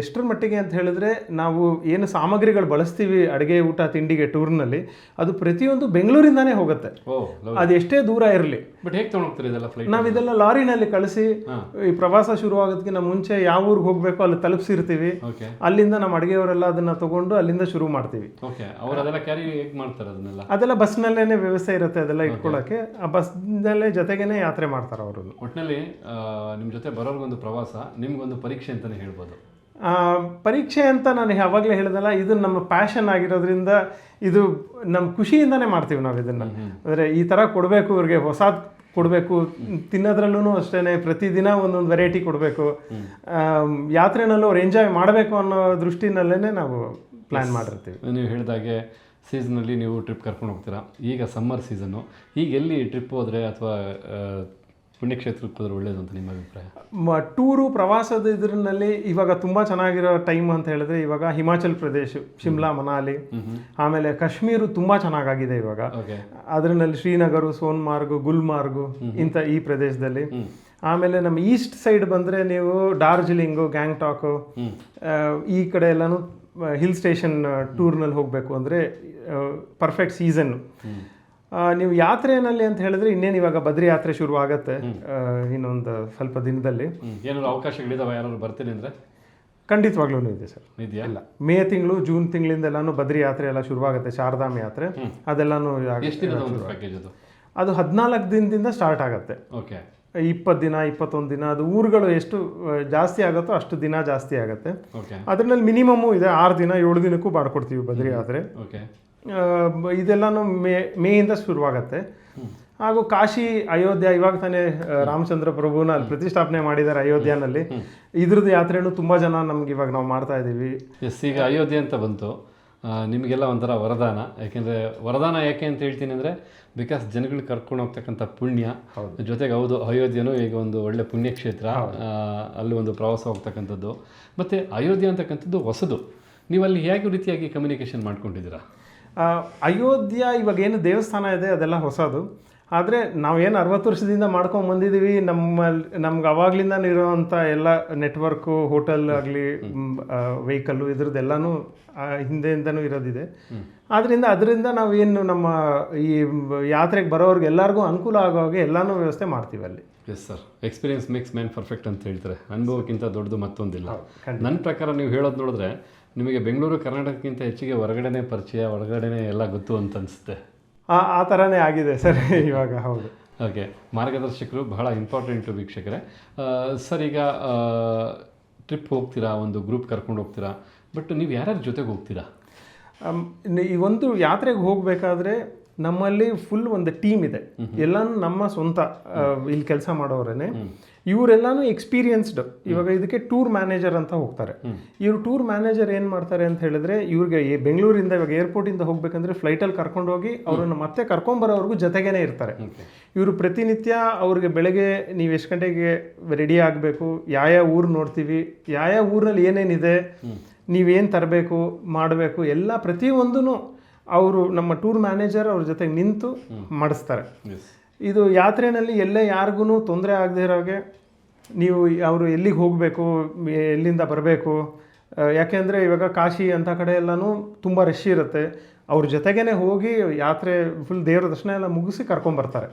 ಎಷ್ಟರ ಮಟ್ಟಿಗೆ ಅಂತ ಹೇಳಿದ್ರೆ ನಾವು ಏನು ಸಾಮಗ್ರಿಗಳು ಬಳಸ್ತೀವಿ ಅಡುಗೆ ಊಟ ತಿಂಡಿಗೆ ಟೂರ್ನಲ್ಲಿ, ಅದು ಪ್ರತಿಯೊಂದು ಬೆಂಗಳೂರಿಂದಾನೇ ಹೋಗುತ್ತೆ, ಅದು ಎಷ್ಟೇ ದೂರ ಇರಲಿ. ಬಟ್ ಹೇಗೆ ತೊಗೊಂಡೋಗ್ತೀರಿ ಇದೆಲ್ಲ ಫ್ಲೈಟ್? ನಾವಿದೆಲ್ಲ ಲಾರಿನಲ್ಲಿ ಕಳಿಸಿ ಈ ಪ್ರವಾಸ ಶುರು ಆಗೋದಕ್ಕಿಂತ ಮುಂಚೆ ಯಾವ ಊರಿಗೆ ಹೋಗಬೇಕು ಅಲ್ಲಿ ತಲುಪಿಸಿರ್ತೀವಿ. ಅಲ್ಲಿಂದ ನಮ್ಮ ಅಡುಗೆಯವರೆಲ್ಲ ಅದನ್ನ ತಗೊಂಡು ಅಲ್ಲಿಂದ ಶುರು ಮಾಡ್ತೀವಿ. ಅದೆಲ್ಲ ಬಸ್ನಲ್ಲೇನೆ ವ್ಯವಸ್ಥೆ ಇರುತ್ತೆ, ಅದೆಲ್ಲ ಇಟ್ಕೊಳ್ಳೋಕೆ. ಆ ಬಸ್ನಲ್ಲೇ ಜೊತೆಗೇನೆ ಯಾತ್ರೆ ಮಾಡ್ತಾರೆ ಅವರು. ಒಟ್ಟಿನಲ್ಲಿ ನಿಮ್ಮ ಜೊತೆ ಬರೋರ್ಗೊಂದು ಪ್ರವಾಸ, ನಿಮ್ಗೊಂದು ಪರೀಕ್ಷೆ ಅಂತಾನೆ ಹೇಳ್ಬೋದು. ಪರೀಕ್ಷೆ ಅಂತ ನಾನು ಯಾವಾಗಲೇ ಹೇಳಿದಲ್ಲ, ಇದು ನಮ್ಮ ಪ್ಯಾಷನ್ ಆಗಿರೋದ್ರಿಂದ ಇದು ನಮ್ಮ ಖುಷಿಯಿಂದನೇ ಮಾಡ್ತೀವಿ ನಾವು ಇದನ್ನು. ಅಂದರೆ ಈ ಥರ ಕೊಡಬೇಕು, ಇವ್ರಿಗೆ ಹೊಸದು ಕೊಡಬೇಕು, ತಿನ್ನೋದ್ರಲ್ಲೂ ಅಷ್ಟೇ ಪ್ರತಿದಿನ ಒಂದೊಂದು ವೆರೈಟಿ ಕೊಡಬೇಕು, ಯಾತ್ರೆನಲ್ಲೂ ಅವ್ರು ಎಂಜಾಯ್ ಮಾಡಬೇಕು ಅನ್ನೋ ದೃಷ್ಟಿನಲ್ಲೇ ನಾವು ಪ್ಲ್ಯಾನ್ ಮಾಡಿರ್ತೀವಿ. ನೀವು ಹೇಳಿದಾಗೆ ಸೀಸನಲ್ಲಿ ನೀವು ಟ್ರಿಪ್ ಕರ್ಕೊಂಡು ಹೋಗ್ತೀರಾ. ಈಗ ಸಮ್ಮರ್ ಸೀಸನ್ನು, ಈಗ ಎಲ್ಲಿ ಟ್ರಿಪ್ ಹೋದರೆ ಅಥವಾ ಪುಣ್ಯಕ್ಷೇತ್ರಕ್ಕೆ ಹೋದ್ರೆ ಒಳ್ಳೇದು ಅಂತ ನಿಮ್ಮ ಅಭಿಪ್ರಾಯ? ಟೂರು ಪ್ರವಾಸದ ಇದರಲ್ಲಿ ಇವಾಗ ತುಂಬ ಚೆನ್ನಾಗಿರೋ ಟೈಮ್ ಅಂತ ಹೇಳಿದ್ರೆ ಇವಾಗ ಹಿಮಾಚಲ್ ಪ್ರದೇಶ, ಶಿಮ್ಲಾ, ಮನಾಲಿ, ಆಮೇಲೆ ಕಾಶ್ಮೀರ ತುಂಬ ಚೆನ್ನಾಗಾಗಿದೆ ಇವಾಗ. ಅದರಲ್ಲಿ ಶ್ರೀನಗರು, ಸೋನ್ಮಾರ್ಗು, ಗುಲ್ಮಾರ್ಗು ಇಂಥ ಈ ಪ್ರದೇಶದಲ್ಲಿ. ಆಮೇಲೆ ನಮ್ಮ ಈಸ್ಟ್ ಸೈಡ್ ಬಂದರೆ ನೀವು ಡಾರ್ಜಿಲಿಂಗು, ಗ್ಯಾಂಗ್ಟಾಕು ಈ ಕಡೆ ಎಲ್ಲನೂ ಹಿಲ್ ಸ್ಟೇಷನ್ ಟೂರ್ನಲ್ಲಿ ಹೋಗಬೇಕು ಅಂದರೆ ಪರ್ಫೆಕ್ಟ್ ಸೀಸನ್ನು. ನೀವು ಯಾತ್ರೆಯಲ್ಲಿ ಅಂತ ಹೇಳಿದ್ರೆ ಇನ್ನೇನು ಇವಾಗ ಬದ್ರಿ ಯಾತ್ರೆ ಶುರು ಆಗುತ್ತೆ ಇನ್ನೊಂದು ಸ್ವಲ್ಪ ದಿನದಲ್ಲಿ. ಏನಾದ್ರು ಅವಕಾಶಗಳಿದಾವೆ? ಯಾರು ಬರ್ತೀನಿ ಅಂದರೆ ಖಂಡಿತವಾಗ್ಲೂ ಇದೆ ಸರ್. ಇದೆಯಾ? ಇಲ್ಲ, ಮೇ ತಿಂಗಳು, ಜೂನ್ ತಿಂಗಳಿಂದೆಲ್ಲಾನು ಬದ್ರಿ ಯಾತ್ರೆ ಎಲ್ಲ ಶುರುವಾಗುತ್ತೆ, ಶಾರದಾಮ್ ಯಾತ್ರೆ ಅದೆಲ್ಲಾನು. ಅದು 14 ದಿನದಿಂದ ಸ್ಟಾರ್ಟ್ ಆಗುತ್ತೆ. ಓಕೆ. 20 ದಿನ, 21 ದಿನ, ಅದು ಊರುಗಳು ಎಷ್ಟು ಜಾಸ್ತಿ ಆಗುತ್ತೋ ಅಷ್ಟು ದಿನ ಜಾಸ್ತಿ ಆಗುತ್ತೆ. ಅದರಲ್ಲಿ ಮಿನಿಮಮ್ಮು ಇದೆ 6 ದಿನ, 7 ದಿನಕ್ಕೂ ಮಾಡ್ಕೊಡ್ತೀವಿ ಬದ್ರಿ ಯಾತ್ರೆ. ಇದೆಲ್ಲಾನು ಮೇಯಿಂದ ಶುರುವಾಗತ್ತೆ. ಹಾಗೂ ಕಾಶಿ, ಅಯೋಧ್ಯ, ಇವಾಗ ತಾನೇ ರಾಮಚಂದ್ರ ಪ್ರಭುನ ಅಲ್ಲಿ ಪ್ರತಿಷ್ಠಾಪನೆ ಮಾಡಿದ್ದಾರೆ ಅಯೋಧ್ಯನಲ್ಲಿ. ಇದ್ರದ್ದು ಯಾತ್ರೆನೂ ತುಂಬ ಜನ ನಮ್ಗೆ ಇವಾಗ ನಾವು ಮಾಡ್ತಾ ಇದ್ದೀವಿ. ಈಗ ಅಯೋಧ್ಯೆ ಅಂತ ಬಂತು, ನಿಮಗೆಲ್ಲ ಒಂಥರ ವರದಾನ. ಯಾಕೆಂದರೆ ವರದಾನ ಯಾಕೆ ಅಂತ ಹೇಳ್ತೀನಿ ಅಂದರೆ, ಬಿಕಾಸ್ ಜನಗಳಿಗೆ ಕರ್ಕೊಂಡು ಹೋಗ್ತಕ್ಕಂಥ ಪುಣ್ಯ. ಜೊತೆಗೆ ಹೌದು, ಅಯೋಧ್ಯೆನೂ ಈಗ ಒಂದು ಒಳ್ಳೆ ಪುಣ್ಯಕ್ಷೇತ್ರ, ಅಲ್ಲಿ ಒಂದು ಪ್ರವಾಸ ಹೋಗ್ತಕ್ಕಂಥದ್ದು. ಮತ್ತು ಅಯೋಧ್ಯೆ ಅಂತಕ್ಕಂಥದ್ದು ಹೊಸದು. ನೀವು ಅಲ್ಲಿ ಹೇಗೆ ರೀತಿಯಾಗಿ ಕಮ್ಯುನಿಕೇಷನ್ ಮಾಡ್ಕೊಂಡಿದ್ದೀರಾ? ಅಯೋಧ್ಯ ಇವಾಗ ಏನು ದೇವಸ್ಥಾನ ಇದೆ ಅದೆಲ್ಲ ಹೊಸದು. ಆದರೆ ನಾವೇನು 60 ವರ್ಷದಿಂದ ಮಾಡ್ಕೊಂಡು ಬಂದಿದ್ದೀವಿ. ನಮ್ಗೆ ಅವಾಗ್ಲಿಂದ ಇರೋವಂಥ ಎಲ್ಲ ನೆಟ್ವರ್ಕು, ಹೋಟೆಲ್ ಆಗಲಿ, ವೆಹಿಕಲ್ಲು, ಇದ್ರದ್ದೆಲ್ಲನೂ ಹಿಂದೆಯಿಂದನೂ ಇರೋದಿದೆ. ಅದರಿಂದ ನಾವೇನು ನಮ್ಮ ಈ ಯಾತ್ರೆಗೆ ಬರೋರ್ಗೆ ಎಲ್ಲರಿಗೂ ಅನುಕೂಲ ಆಗೋ ಹಾಗೆ ಎಲ್ಲನೂ ವ್ಯವಸ್ಥೆ ಮಾಡ್ತೀವಿ ಅಲ್ಲಿ. Yes sir, experience makes man perfect ಅಂತ ಹೇಳ್ತಾರೆ. ಅನುಭವಕ್ಕಿಂತ ದೊಡ್ಡದು ಮತ್ತೊಂದಿಲ್ಲ. ನನ್ನ ಪ್ರಕಾರ ನೀವು ಹೇಳೋದು ನೋಡಿದ್ರೆ ನಿಮಗೆ ಬೆಂಗಳೂರು, ಕರ್ನಾಟಕಕ್ಕಿಂತ ಹೆಚ್ಚಿಗೆ ಹೊರಗಡೆನೇ ಪರಿಚಯ, ಹೊರಗಡೆನೇ ಎಲ್ಲ ಗೊತ್ತು ಅಂತ ಅನಿಸುತ್ತೆ. ಆ ಥರನೇ ಆಗಿದೆ ಸರ್ ಇವಾಗ. ಹೌದು. ಓಕೆ, ಮಾರ್ಗದರ್ಶಕರು ಬಹಳ ಇಂಪಾರ್ಟೆಂಟು ವೀಕ್ಷಕರೇ. ಸರ್, ಈಗ ಟ್ರಿಪ್ ಹೋಗ್ತೀರಾ, ಒಂದು ಗ್ರೂಪ್ ಕರ್ಕೊಂಡು ಹೋಗ್ತೀರಾ, ಬಟ್ ನೀವು ಯಾರ್ಯಾರ ಜೊತೆಗೆ ಹೋಗ್ತೀರಾ? ಈ ಒಂದು ಯಾತ್ರೆಗೆ ಹೋಗಬೇಕಾದ್ರೆ ನಮ್ಮಲ್ಲಿ ಫುಲ್ ಒಂದು ಟೀಮ್ ಇದೆ. ಎಲ್ಲನೂ ನಮ್ಮ ಸ್ವಂತ ಇಲ್ಲಿ ಕೆಲಸ ಮಾಡೋರೇ. ಇವರೆಲ್ಲಾನು ಎಕ್ಸ್ಪೀರಿಯನ್ಸ್ಡ್. ಇವಾಗ ಇದಕ್ಕೆ ಟೂರ್ ಮ್ಯಾನೇಜರ್ ಅಂತ ಹೋಗ್ತಾರೆ. ಇವರು ಟೂರ್ ಮ್ಯಾನೇಜರ್ ಏನು ಮಾಡ್ತಾರೆ ಅಂತ ಹೇಳಿದ್ರೆ, ಇವ್ರಿಗೆ ಬೆಂಗಳೂರಿಂದ ಇವಾಗ ಏರ್ಪೋರ್ಟಿಂದ ಹೋಗ್ಬೇಕಂದ್ರೆ ಫ್ಲೈಟಲ್ಲಿ ಕರ್ಕೊಂಡೋಗಿ ಅವ್ರನ್ನ ಮತ್ತೆ ಕರ್ಕೊಂಬರೋವರೆಗೂ ಜೊತೆಗೇನೆ ಇರ್ತಾರೆ. ಇವರು ಪ್ರತಿನಿತ್ಯ ಅವ್ರಿಗೆ ಬೆಳಗ್ಗೆ ನೀವು ಎಷ್ಟು ಗಂಟೆಗೆ ರೆಡಿ ಆಗಬೇಕು, ಯಾವ ಊರು ನೋಡ್ತೀವಿ, ಯಾವ ಊರಿನಲ್ಲಿ ಏನೇನಿದೆ, ನೀವೇನು ತರಬೇಕು, ಮಾಡಬೇಕು, ಎಲ್ಲ ಪ್ರತಿಯೊಂದೂ ಅವರು ನಮ್ಮ ಟೂರ್ ಮ್ಯಾನೇಜರ್ ಅವ್ರ ಜೊತೆಗೆ ನಿಂತು ಮಾಡಿಸ್ತಾರೆ. ಇದು ಯಾತ್ರೆಯಲ್ಲಿ ಎಲ್ಲೇ ಯಾರಿಗೂ ತೊಂದರೆ ಆಗದೆ ಇರೋಗೆ ನೀವು ಅವರು ಎಲ್ಲಿಗೆ ಹೋಗಬೇಕು, ಎಲ್ಲಿಂದ ಬರಬೇಕು. ಯಾಕೆಂದರೆ ಇವಾಗ ಕಾಶಿ ಅಂಥ ಕಡೆ ಎಲ್ಲನೂ ತುಂಬ ರಶ್ ಇರುತ್ತೆ. ಅವ್ರ ಜೊತೆಗೇನೆ ಹೋಗಿ ಯಾತ್ರೆ ಫುಲ್ ದೇವರ ದರ್ಶನ ಎಲ್ಲ ಮುಗಿಸಿ ಕರ್ಕೊಂಡ್ಬರ್ತಾರೆ.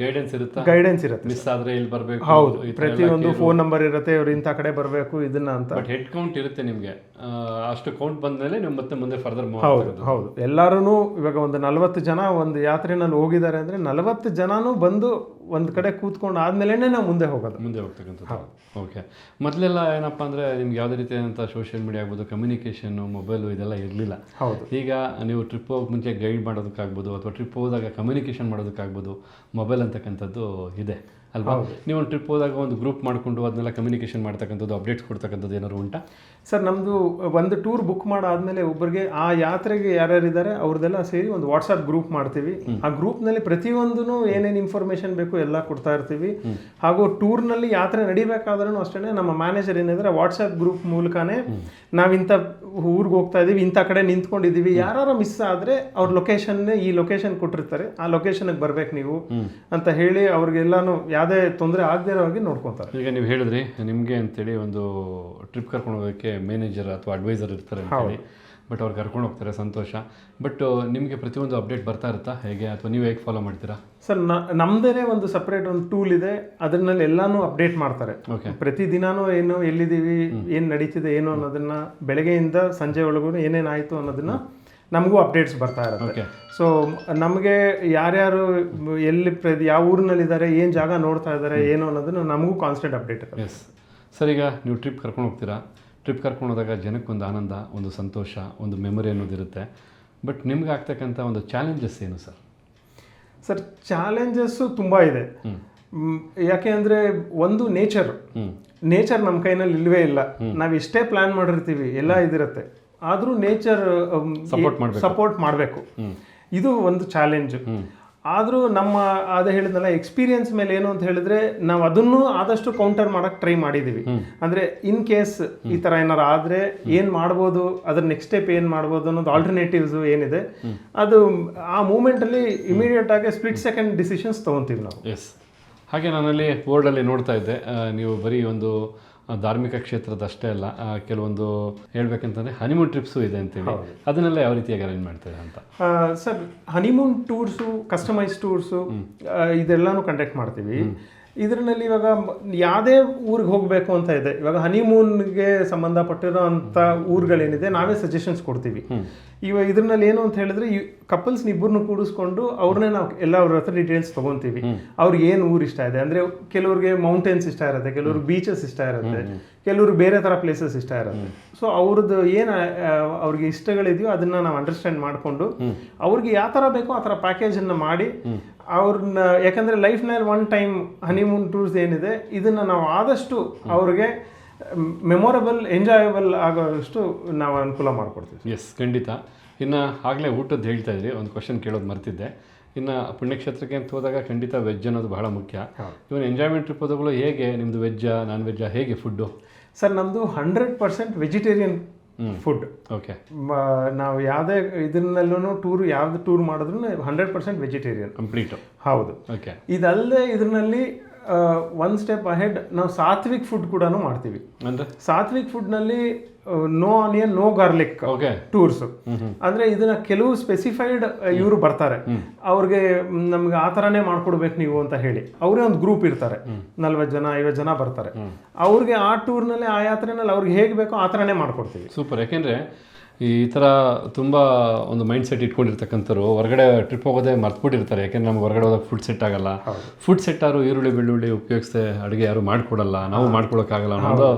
ಗೈಡೆನ್ಸ್ ಇರುತ್ತೆ. ಮಿಸ್ ಆದರೆ ಇಲ್ಲಿ ಬರಬೇಕು. ಹೌದು, ಪ್ರತಿಯೊಂದು ಫೋನ್ ನಂಬರ್ ಇರುತ್ತೆ, ಅವ್ರು ಇಂಥ ಕಡೆ ಬರಬೇಕು ಇದನ್ನ ಅಂತ. ಬಟ್ ಹೆಡ್ ಕೌಂಟ್ ಇರುತ್ತೆ ನಿಮಗೆ. ಅಷ್ಟು ಕೌಂಟ್ ಬಂದಮೇಲೆ ನೀವು ಮತ್ತೆ ಮುಂದೆ ಫರ್ದರ್ ಹೌದು. ಎಲ್ಲರೂ ಇವಾಗ ಒಂದು 40 ಜನ ಒಂದು ಯಾತ್ರೆನಲ್ಲಿ ಹೋಗಿದ್ದಾರೆ ಅಂದರೆ 40 ಜನನೂ ಬಂದು ಒಂದು ಕಡೆ ಕೂತ್ಕೊಂಡು ಆದ್ಮೇಲೆ ನಾವು ಮುಂದೆ ಹೋಗ್ತಕ್ಕಂಥದ್ದು. ಓಕೆ. ಮೊದಲೆಲ್ಲ ಏನಪ್ಪ ಅಂದರೆ ನಿಮ್ಗೆ ಯಾವುದೇ ರೀತಿಯಾದಂಥ ಸೋಷಿಯಲ್ ಮೀಡಿಯಾ ಆಗ್ಬೋದು, ಕಮ್ಯುನಿಕೇಷನ್ನು, ಮೊಬೈಲು ಇದೆಲ್ಲ ಇರಲಿಲ್ಲ. ಹೌದು. ಈಗ ನೀವು ಟ್ರಿಪ್ ಹೋಗಿ ಮುಂಚೆ ಗೈಡ್ ಮಾಡೋದಕ್ಕಾಗ್ಬೋದು, ಅಥವಾ ಟ್ರಿಪ್ ಹೋದಾಗ ಕಮ್ಯುನಿಕೇಷನ್ ಮಾಡೋದಕ್ಕಾಗ್ಬೋದು, ಮೊಬೈಲ್ ಅಂತಕ್ಕಂಥದ್ದು ಇದೆ ಅಲ್ವಾ? ನೀವು ಒಂದು ಟ್ರಿಪ್ ಹೋದಾಗ ಒಂದು ಗ್ರೂಪ್ ಮಾಡಿಕೊಂಡು ಅದನ್ನೆಲ್ಲ ಕಮ್ಯುನಿಕೇಷನ್ ಮಾಡ್ತಕ್ಕಂಥದ್ದು, ಅಪ್ಡೇಟ್ಸ್ ಕೊಡ್ತಕ್ಕಂಥದ್ದು ಏನಾದ್ರು ಉಂಟಾ? ಸರ್, ನಮ್ಮದು ಒಂದು ಟೂರ್ ಬುಕ್ ಮಾಡಾದ್ಮೇಲೆ ಒಬ್ಬರಿಗೆ ಆ ಯಾತ್ರೆಗೆ ಯಾರ್ಯಾರಿದ್ದಾರೆ ಅವ್ರದ್ದೆಲ್ಲ ಸೇರಿ ಒಂದು ವಾಟ್ಸಪ್ ಗ್ರೂಪ್ ಮಾಡ್ತೀವಿ. ಆ ಗ್ರೂಪ್ನಲ್ಲಿ ಪ್ರತಿಯೊಂದೂ ಏನೇನು ಇನ್ಫಾರ್ಮೇಷನ್ ಬೇಕು ಎಲ್ಲ ಕೊಡ್ತಾ ಇರ್ತೀವಿ. ಹಾಗೂ ಟೂರ್ನಲ್ಲಿ ಯಾತ್ರೆ ನಡಿಬೇಕಾದ್ರೂ ಅಷ್ಟೇ ನಮ್ಮ ಮ್ಯಾನೇಜರ್ ಏನಿದ್ರೆ ವಾಟ್ಸಪ್ ಗ್ರೂಪ್ ಮೂಲಕನೇ ನಾವಿಂಥ ಊರಿಗೆ ಹೋಗ್ತಾ ಇದ್ದೀವಿ, ಇಂಥ ಕಡೆ ನಿಂತ್ಕೊಂಡಿದ್ದೀವಿ, ಯಾರು ಮಿಸ್ ಆದರೆ ಅವ್ರ ಲೊಕೇಶನ್ ಈ ಲೊಕೇಶನ್ ಕೊಟ್ಟಿರ್ತಾರೆ, ಆ ಲೊಕೇಶನ್ಗೆ ಬರ್ಬೇಕು ನೀವು ಅಂತ ಹೇಳಿ ಅವ್ರಿಗೆಲ್ಲಾನು ಯಾವುದೇ ತೊಂದರೆ ಆಗದೇ ಇರೋ ಹಾಗೆ ನೋಡ್ಕೊತಾರೆ. ಈಗ ನೀವು ಹೇಳಿದ್ರಿ ನಿಮಗೆ ಅಂತೇಳಿ ಒಂದು ಟ್ರಿಪ್ ಕರ್ಕೊಂಡು ಹೋಗೋಕ್ಕೆ ಮ್ಯಾನೇಜರ್ ಅಥವಾ ಅಡ್ವೈಸರ್ ಇರ್ತಾರೆ ಅಂತೇಳಿ, ಬಟ್ ಅವ್ರು ಕರ್ಕೊಂಡು ಹೋಗ್ತಾರೆ, ಸಂತೋಷ. ಬಟ್ ನಿಮಗೆ ಪ್ರತಿಯೊಂದು ಅಪ್ಡೇಟ್ ಬರ್ತಾ ಇರುತ್ತಾ ಹೇಗೆ, ಅಥವಾ ನೀವು ಹೇಗೆ ಫಾಲೋ ಮಾಡ್ತೀರಾ? ಸರ್ ನಮ್ಮದೇ ಒಂದು ಸಪ್ರೇಟ್ ಒಂದು ಟೂಲ್ ಇದೆ, ಅದರಲ್ಲಿ ಎಲ್ಲಾನು ಅಪ್ಡೇಟ್ ಮಾಡ್ತಾರೆ. ಪ್ರತಿದಿನಾನು ಏನು ಎಲ್ಲಿದ್ದೀವಿ, ಏನು ನಡೀತಿದೆ ಏನು ಅನ್ನೋದನ್ನ ಬೆಳಗ್ಗೆಯಿಂದ ಸಂಜೆ ಒಳಗೂ ಏನೇನಾಯಿತು ಅನ್ನೋದನ್ನ ನಮಗೂ ಅಪ್ಡೇಟ್ಸ್ ಬರ್ತಾ ಇರುತ್ತೆ. ಸೊ ನಮಗೆ ಯಾರ್ಯಾರು ಎಲ್ಲಿ ಯಾವ ಊರಿನಲ್ಲಿದ್ದಾರೆ, ಏನು ಜಾಗ ನೋಡ್ತಾ ಇದ್ದಾರೆ ಏನು ಅನ್ನೋದನ್ನ ನಮಗೂ ಕಾನ್ಸ್ಟೆಂಟ್ ಅಪ್ಡೇಟ್ ಇರುತ್ತೆ. ಎಸ್ ಸರ್, ಈಗ ನೀವು ಟ್ರಿಪ್ ಕರ್ಕೊಂಡು ಹೋಗ್ತೀರಾ, ಟ್ರಿಪ್ ಕರ್ಕೊಂಡು ಹೋದಾಗ ಜನಕ್ಕೊಂದು ಆನಂದ, ಒಂದು ಸಂತೋಷ, ಒಂದು ಮೆಮೊರಿ ಅನ್ನೋದಿರುತ್ತೆ. ಬಟ್ ನಿಮ್ಗೆ ಆಗ್ತಕ್ಕಂಥ ಒಂದು ಚಾಲೆಂಜಸ್ ಏನು ಸರ್? ಸರ್ ಚಾಲೆಂಜಸ್ಸು ತುಂಬ ಇದೆ. ಯಾಕೆ ಅಂದರೆ ಒಂದು ನೇಚರ್ ನಮ್ಮ ಕೈನಲ್ಲಿ ಇಲ್ವೇ ಇಲ್ಲ. ನಾವು ಎಷ್ಟೇ ಪ್ಲ್ಯಾನ್ ಮಾಡಿರ್ತೀವಿ, ಎಲ್ಲ ಇದಿರುತ್ತೆ, ಆದರೂ ನೇಚರ್ ಸಪೋರ್ಟ್ ಮಾಡಬೇಕು. ಇದು ಒಂದು ಚಾಲೆಂಜು. ಆದರೂ ನಮ್ಮ ಅದೇ ಹೇಳಿದ್ನಲ್ಲ ಎಕ್ಸ್ಪೀರಿಯನ್ಸ್ ಮೇಲೆ ಏನು ಅಂತ ಹೇಳಿದ್ರೆ ನಾವು ಅದನ್ನು ಆದಷ್ಟು ಕೌಂಟರ್ ಮಾಡೋಕ್ಕೆ ಟ್ರೈ ಮಾಡಿದ್ದೀವಿ. ಅಂದರೆ ಇನ್ ಕೇಸ್ ಈ ಥರ ಏನಾರು ಆದರೆ ಏನು ಮಾಡ್ಬೋದು, ಅದ್ರ ನೆಕ್ಸ್ಟ್ ಸ್ಟೆಪ್ ಏನು ಮಾಡ್ಬೋದು ಅನ್ನೋದು ಆಲ್ಟರ್ನೇಟಿವ್ಸ್ ಏನಿದೆ ಅದು ಆ ಮೂಮೆಂಟಲ್ಲಿ ಇಮಿಡಿಯೇಟ್ ಆಗಿ ಸ್ಪ್ಲಿಟ್ ಸೆಕೆಂಡ್ ಡಿಸಿಷನ್ಸ್ ತೊಗೊತೀವಿ ನಾವು. ಎಸ್, ಹಾಗೆ ನಾನಲ್ಲಿ ಬೋರ್ಡಲ್ಲಿ ನೋಡ್ತಾ ಇದ್ದೆ, ನೀವು ಬರೀ ಒಂದು ಧಾರ್ಮಿಕ ಕ್ಷೇತ್ರದ ಅಷ್ಟೇ ಅಲ್ಲ, ಕೆಲವೊಂದು ಹೇಳ್ಬೇಕಂತಂದರೆ ಹನಿಮೂನ್ ಟ್ರಿಪ್ಸು ಇದೆ ಅಂತೇಳಿ, ಅದನ್ನೆಲ್ಲ ಯಾವ ರೀತಿಯಾಗಿ ಅರೇಂಜ್ ಮಾಡ್ತಾರೆ ಅಂತ? Sir honeymoon tours, customise tours ಇದೆಲ್ಲನೂ ಕಂಡಕ್ಟ್ ಮಾಡ್ತೀವಿ. ಇದರಲ್ಲಿ ಇವಾಗ ಯಾವುದೇ ಊರಿಗೆ ಹೋಗಬೇಕು ಅಂತ ಇದೆ, ಇವಾಗ ಹನಿಮೂನ್ಗೆ ಸಂಬಂಧಪಟ್ಟಿರೋ ಅಂಥ ಊರುಗಳೇನಿದೆ ನಾವೇ ಸಜೆಷನ್ಸ್ ಕೊಡ್ತೀವಿ. ಇವಾಗ ಇದರಲ್ಲಿ ಏನು ಅಂತ ಹೇಳಿದ್ರೆ ಈ ಕಪಲ್ಸ್ ಇಬ್ಬರನ್ನು ಕೂಡಿಸ್ಕೊಂಡು ಅವ್ರನ್ನೇ ನಾವು ಎಲ್ಲ ಅವ್ರ ಹತ್ರ ಡೀಟೇಲ್ಸ್ ತೊಗೊತೀವಿ. ಅವ್ರಿಗೆ ಏನು ಊರು ಇಷ್ಟ ಇದೆ, ಅಂದರೆ ಕೆಲವ್ರಿಗೆ ಮೌಂಟೇನ್ಸ್ ಇಷ್ಟ ಇರುತ್ತೆ, ಕೆಲವ್ರಿಗೆ ಬೀಚಸ್ ಇಷ್ಟ ಇರುತ್ತೆ, ಕೆಲವ್ರಿಗೆ ಬೇರೆ ಥರ ಪ್ಲೇಸಸ್ ಇಷ್ಟ ಇರುತ್ತೆ. ಸೊ ಅವ್ರದ್ದು ಏನು ಅವ್ರಿಗೆ ಇಷ್ಟಗಳಿದೆಯೋ ಅದನ್ನು ನಾವು ಅಂಡರ್ಸ್ಟ್ಯಾಂಡ್ ಮಾಡಿಕೊಂಡು ಅವ್ರಿಗೆ ಯಾವ ಥರ ಬೇಕೋ ಆ ಥರ ಪ್ಯಾಕೇಜನ್ನು ಮಾಡಿ ಅವ್ರನ್ನ, ಯಾಕಂದರೆ ಲೈಫ್ನಲ್ಲಿ ಒನ್ ಟೈಮ್ ಹನಿಮೂನ್ ಟೂರ್ಸ್ ಏನಿದೆ ಇದನ್ನು ನಾವು ಆದಷ್ಟು ಅವ್ರಿಗೆ ಮೆಮೊರಬಲ್, ಎಂಜಾಯಬಲ್ ಆಗೋಷ್ಟು ನಾವು ಅನುಕೂಲ ಮಾಡಿಕೊಡ್ತೀವಿ. ಎಸ್, ಖಂಡಿತ. ಇನ್ನು ಆಗಲೇ ಊಟದ್ದು ಹೇಳ್ತಾ ಇದ್ರಿ, ಒಂದು ಕ್ವಶನ್ ಕೇಳೋದು ಮರ್ತಿದ್ದೆ. ಇನ್ನು ಪುಣ್ಯಕ್ಷೇತ್ರಕ್ಕೆ ಅಂತ ಹೋದಾಗ ಖಂಡಿತ ವೆಜ್ ಅನ್ನೋದು ಬಹಳ ಮುಖ್ಯ. ಇವನ್ ಎಂಜಾಯ್ಮೆಂಟ್ ಟ್ರಿಪ್ ಹೋದಾಗಲೂ ಹೇಗೆ ನಿಮ್ಮದು ವೆಜ್ಜಾ ನಾನ್ ವೆಜ್ಜಾ, ಹೇಗೆ ಫುಡ್ಡು? ಸರ್ ನಮ್ಮದು 100% ವೆಜಿಟೇರಿಯನ್ ಫುಡ್. ಓಕೆ, ನಾವು ಯಾವುದೇ ಇದನ್ನಲ್ಲೂ ಯಾವ್ದು ಟೂರ್ ಮಾಡಿದ್ರು 100% ವೆಜಿಟೇರಿಯನ್ ಕಂಪ್ಲೀಟ್. ಹೌದು. ಓಕೆ, ಇದಲ್ಲದೆ ಇದರಲ್ಲಿ ಒನ್ ಸ್ಟೆಪ್ ಅಹೆಡ್ ನಾವು ಸಾತ್ವಿಕ್ ಫುಡ್ ಕೂಡ ಮಾಡ್ತೀವಿ. ಅಂದರೆ ಸಾತ್ವಿಕ್ ಫುಡ್ನಲ್ಲಿ no onion, no garlic tours. ಅಂದ್ರೆ ಇದನ್ನ ಕೆಲವು ಸ್ಪೆಸಿಫೈಡ್ ಇವರು ಬರ್ತಾರೆ, ಅವ್ರಿಗೆ ನಮ್ಗೆ ಆ ಥರನೇ ಮಾಡ್ಕೊಡ್ಬೇಕು ನೀವು ಅಂತ ಹೇಳಿ ಅವರೇ ಒಂದು ಗ್ರೂಪ್ ಇರ್ತಾರೆ, 40 ಜನ 50 ಜನ ಬರ್ತಾರೆ. ಅವ್ರಿಗೆ ಆ ಟೂರ್ನಲ್ಲಿ ಆ ಯಾತ್ರೆನಲ್ಲಿ ಅವ್ರಿಗೆ ಹೇಗೆ ಬೇಕೋ ಆ ಥರನೇ ಮಾಡ್ಕೊಡ್ತೀವಿ. ಸೂಪರ್. ಯಾಕೆಂದರೆ ಈ ಥರ ತುಂಬ ಒಂದು ಮೈಂಡ್ ಸೆಟ್ ಇಟ್ಕೊಂಡಿರ್ತಕ್ಕಂಥವ್ರು ಹೊರಗಡೆ ಟ್ರಿಪ್ ಹೋಗೋದೇ ಮರ್ತ್ಬಿಟ್ಟಿರ್ತಾರೆ. ಯಾಕೆಂದರೆ ನಮ್ಗೆ ಹೊರಗಡೆ ಹೋದಾಗ ಫುಡ್ ಸೆಟ್ ಆಗಲ್ಲ, ಫುಡ್ ಸೆಟ್ ಆದ್ರು ಈರುಳ್ಳಿ ಬೆಳ್ಳುಳ್ಳಿ ಉಪಯೋಗಿಸ್ದೆ ಅಡುಗೆ ಯಾರು ಮಾಡ್ಕೊಡಲ್ಲ, ನಾವು ಮಾಡ್ಕೊಳಕ್ಕಾಗಲ್ಲ ಅನ್ನೋದು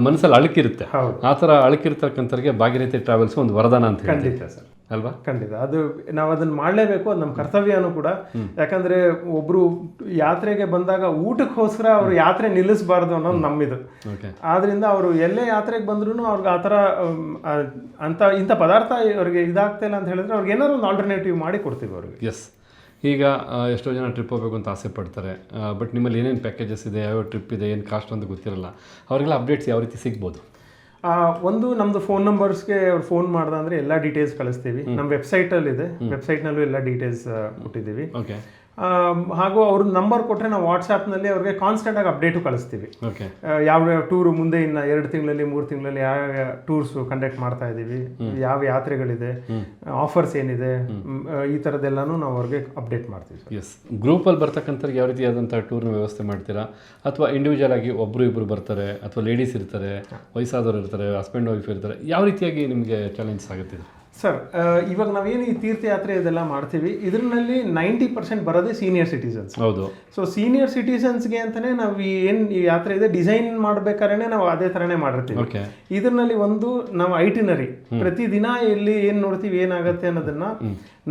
ಮನಸ್ಸಲ್ಲಿ ಅಳುಕಿರುತ್ತೆ. ಆ ಥರ ಅಳುಕಿರ್ತಕ್ಕಂಥವ್ರಿಗೆ ಭಾಗೀರಥಿ ಟ್ರಾವೆಲ್ಸ್ ಒಂದು ವರದಾನ ಅಂತ ಖಂಡಿತ ಸರ್, ಅಲ್ವಾ? ಖಂಡಿತ. ಅದು ನಾವು ಅದನ್ನ ಮಾಡಲೇಬೇಕು, ಅದು ನಮ್ಮ ಕರ್ತವ್ಯನೂ ಕೂಡ. ಯಾಕಂದ್ರೆ ಒಬ್ರು ಯಾತ್ರೆಗೆ ಬಂದಾಗ ಊಟಕ್ಕೋಸ್ಕರ ಅವ್ರು ಯಾತ್ರೆ ನಿಲ್ಲಿಸಬಾರ್ದು ಅನ್ನೋದು ನಮ್ಮಿದು. ಆದ್ರಿಂದ ಅವರು ಎಲ್ಲೇ ಯಾತ್ರೆಗೆ ಬಂದ್ರು ಅವ್ರಿಗೆ ಆ ಥರ ಇಂಥ ಪದಾರ್ಥ ಅವ್ರಿಗೆ ಇದಾಗ್ತಾ ಇಲ್ಲ ಅಂತ ಹೇಳಿದ್ರೆ ಅವ್ರಿಗೆ ಏನಾದ್ರು ಒಂದು ಆಲ್ಟರ್ನೇಟಿವ್ ಮಾಡಿ ಕೊಡ್ತೀವಿ ಅವ್ರಿಗೆ. ಎಸ್, ಈಗ ಎಷ್ಟೋ ಜನ ಟ್ರಿಪ್ ಹೋಗಬೇಕು ಅಂತ ಆಸೆ ಪಡ್ತಾರೆ, ಬಟ್ ನಿಮ್ಮಲ್ಲಿ ಏನೇನು ಪ್ಯಾಕೇಜಸ್ ಇದೆ, ಯಾವ ಟ್ರಿಪ್ ಇದೆ, ಏನು ಕಾಸ್ಟ್ ಅಂತ ಗೊತ್ತಿರಲ್ಲ. ಅವರಿಗೆಲ್ಲ ಅಪ್ಡೇಟ್ಸ್ ಯಾವ ರೀತಿ ಸಿಗ್ಬೋದು? ಒಂದು ನಮ್ಮದು ಫೋನ್ ನಂಬರ್ಸ್ಗೆ ಅವ್ರು ಫೋನ್ ಮಾಡ್ದ ಅಂದರೆ ಎಲ್ಲ ಡೀಟೇಲ್ಸ್ ಕಳಿಸ್ತೀವಿ. ನಮ್ಮ ವೆಬ್ಸೈಟಲ್ಲಿ ಇದೆ, ವೆಬ್ಸೈಟ್ನಲ್ಲೂ ಎಲ್ಲ ಡೀಟೇಲ್ಸ್ ಕೊಟ್ಟಿದ್ದೀವಿ. ಓಕೆ. ಹಾಗೂ ಅವ್ರ ನಂಬರ್ ಕೊಟ್ಟರೆ ನಾವು ವಾಟ್ಸಾಪ್ನಲ್ಲಿ ಅವ್ರಿಗೆ ಕಾನ್ಸ್ಟೆಂಟಾಗಿ ಅಪ್ಡೇಟು ಕಳಿಸ್ತೀವಿ. ಯಾವ ಟೂರು ಮುಂದೆ ಇನ್ನು 2 ತಿಂಗಳಲ್ಲಿ 3 ತಿಂಗಳಲ್ಲಿ ಯಾವ ಟೂರ್ಸು ಕಂಡಕ್ಟ್ ಮಾಡ್ತಾ ಇದ್ದೀವಿ, ಯಾವ ಯಾತ್ರೆಗಳಿದೆ, ಆಫರ್ಸ್ ಏನಿದೆ, ಈ ಥರದ್ದೆಲ್ಲನೂ ನಾವು ಅವ್ರಿಗೆ ಅಪ್ಡೇಟ್ ಮಾಡ್ತೀವಿ. ಎಸ್, ಗ್ರೂಪಲ್ಲಿ ಬರ್ತಕ್ಕಂಥವ್ರಿಗೆ ಯಾವ ರೀತಿಯಾದಂಥ ಟೂರ್ನ ವ್ಯವಸ್ಥೆ ಮಾಡ್ತೀರಾ, ಅಥವಾ ಇಂಡಿವಿಜುವಲ್ ಆಗಿ ಒಬ್ಬರು ಇಬ್ಬರು ಬರ್ತಾರೆ, ಅಥವಾ ಲೇಡೀಸ್ ಇರ್ತಾರೆ, ವಯಸ್ಸಾದವರು ಇರ್ತಾರೆ, ಹಸ್ಬೆಂಡ್ ವೈಫ್ ಇರ್ತಾರೆ, ಯಾವ ರೀತಿಯಾಗಿ ನಿಮಗೆ ಚಾಲೆಂಜಸ್ ಆಗುತ್ತೆ? ಸರ್ ಇವಾಗ ನಾವೇನು ಈ ತೀರ್ಥಯಾತ್ರೆ ಇದೆಲ್ಲ ಮಾಡ್ತೀವಿ, ಇದರಲ್ಲಿ 90% ಬರೋದೇ ಸೀನಿಯರ್ ಸಿಟಿಸನ್ಸ್. ಹೌದು. ಸೊ ಸೀನಿಯರ್ ಸಿಟಿಸನ್ಸ್ಗೆ ಅಂತಲೇ ನಾವು ಈ ಯಾತ್ರೆ ಇದೆ ಡಿಸೈನ್ ಮಾಡ್ಬೇಕಾದ್ರೆ ನಾವು ಅದೇ ಥರನೇ ಮಾಡಿರ್ತೀವಿ. ಇದರಲ್ಲಿ ಒಂದು ನಾವು ಐಟಿನರಿ ಪ್ರತಿದಿನ ಎಲ್ಲಿ ಏನು ನೋಡ್ತೀವಿ ಏನಾಗುತ್ತೆ ಅನ್ನೋದನ್ನ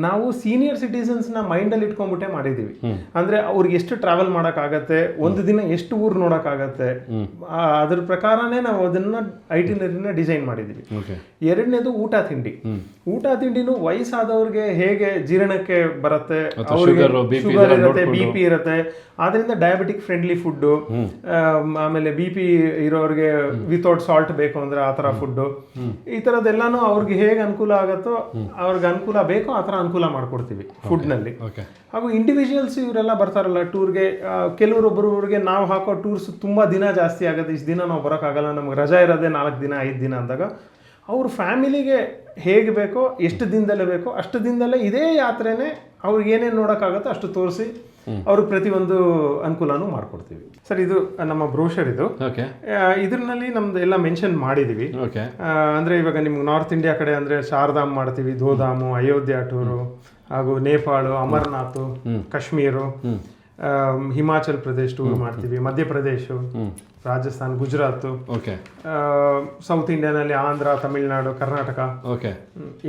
ನಾವು ಸೀನಿಯರ್ ಸಿಟಿಸನ್ಸ್ನ ಮೈಂಡಲ್ಲಿ ಇಟ್ಕೊಂಡ್ಬಿಟ್ಟೆ ಮಾಡಿದ್ದೀವಿ. ಅಂದರೆ ಅವ್ರಿಗೆ ಎಷ್ಟು ಟ್ರಾವೆಲ್ ಮಾಡೋಕ್ಕಾಗತ್ತೆ, ಒಂದು ದಿನ ಎಷ್ಟು ಊರು ನೋಡೋಕ್ಕಾಗತ್ತೆ, ಅದ್ರ ಪ್ರಕಾರನೇ ನಾವು ಅದನ್ನು ಐಟಿನರಿನ ಡಿಸೈನ್ ಮಾಡಿದ್ದೀವಿ. ಎರಡನೇದು ಊಟ ತಿಂಡಿ. ಊಟ ತಿಂಡಿನೂ ವಯಸ್ಸಾದವ್ರಿಗೆ ಹೇಗೆ ಜೀರ್ಣಕ್ಕೆ ಬರುತ್ತೆ, ಶುಗರ್ ಇರುತ್ತೆ, BP ಇರುತ್ತೆ, ಆದ್ರಿಂದ ಡಯಾಬಿಟಿಕ್ ಫ್ರೆಂಡ್ಲಿ ಫುಡ್ಡು, ಆಮೇಲೆ BP ಇರೋರಿಗೆ ವಿತೌಟ್ ಸಾಲ್ಟ್ ಬೇಕು ಅಂದ್ರೆ ಆ ಥರ ಫುಡ್ಡು, ಈ ಥರದ್ದೆಲ್ಲಾನು ಅವ್ರಿಗೆ ಹೇಗೆ ಅನುಕೂಲ ಆಗುತ್ತೋ ಅವ್ರಿಗೆ ಅನುಕೂಲ ಬೇಕೋ ಆ ಥರ ಅನುಕೂಲ ಮಾಡ್ಕೊಡ್ತೀವಿ ಫುಡ್ನಲ್ಲಿ. ಹಾಗೂ ಇಂಡಿವಿಜುವಲ್ಸ್ ಇವರೆಲ್ಲ ಬರ್ತಾರಲ್ಲ ಟೂರ್ಗೆ, ಕೆಲವರೊಬ್ಬರಿಗೆ ನಾವು ಹಾಕೋ ಟೂರ್ಸ್ ತುಂಬ ದಿನ ಜಾಸ್ತಿ ಆಗುತ್ತೆ, ಇಷ್ಟು ದಿನ ನಾವು ಬರೋಕ್ಕಾಗಲ್ಲ, ನಮ್ಗೆ ರಜಾ ಇರೋದೇ 4 ದಿನ 5 ದಿನ ಅಂದಾಗ ಅವ್ರ ಫ್ಯಾಮಿಲಿಗೆ ಹೇಗೆ ಬೇಕೋ ಎಷ್ಟು ದಿನದಲ್ಲೇ ಬೇಕೋ ಅಷ್ಟು ದಿನದಲ್ಲೇ ಇದೇ ಯಾತ್ರೆನೇ ಅವ್ರಿಗೆ ಏನೇನು ನೋಡೋಕ್ಕಾಗುತ್ತೋ ಅಷ್ಟು ತೋರಿಸಿ ಅವ್ರಿಗೆ ಪ್ರತಿಯೊಂದು ಅನುಕೂಲನೂ ಮಾಡ್ಕೊಡ್ತೀವಿ ಸರ್. ಇದು ನಮ್ಮ ಬ್ರೋಷರ್. ಇದು ಇದ್ರಲ್ಲಿ ನಮ್ದು ಎಲ್ಲ ಮೆನ್ಷನ್ ಮಾಡಿದೀವಿ. ಅಂದ್ರೆ ಇವಾಗ ನಿಮ್ಗೆ ನಾರ್ತ್ ಇಂಡಿಯಾ ಕಡೆ ಅಂದ್ರೆ ಶಾರದಾಮ್ ಮಾಡ್ತೀವಿ, ಧೋಧಾಮು, ಅಯೋಧ್ಯ ಟೂರು, ಹಾಗೂ ನೇಪಾಳ, ಅಮರ್ನಾಥ್, ಕಾಶ್ಮೀರು, ಹಿಮಾಚಲ್ ಪ್ರದೇಶ್ ಟೂರ್ ಮಾಡ್ತೀವಿ, ಮಧ್ಯಪ್ರದೇಶ, ರಾಜಸ್ಥಾನ್, ಗುಜರಾತ್, ಸೌತ್ ಇಂಡಿಯಾನಲ್ಲಿ ಆಂಧ್ರ, ತಮಿಳುನಾಡು, ಕರ್ನಾಟಕ,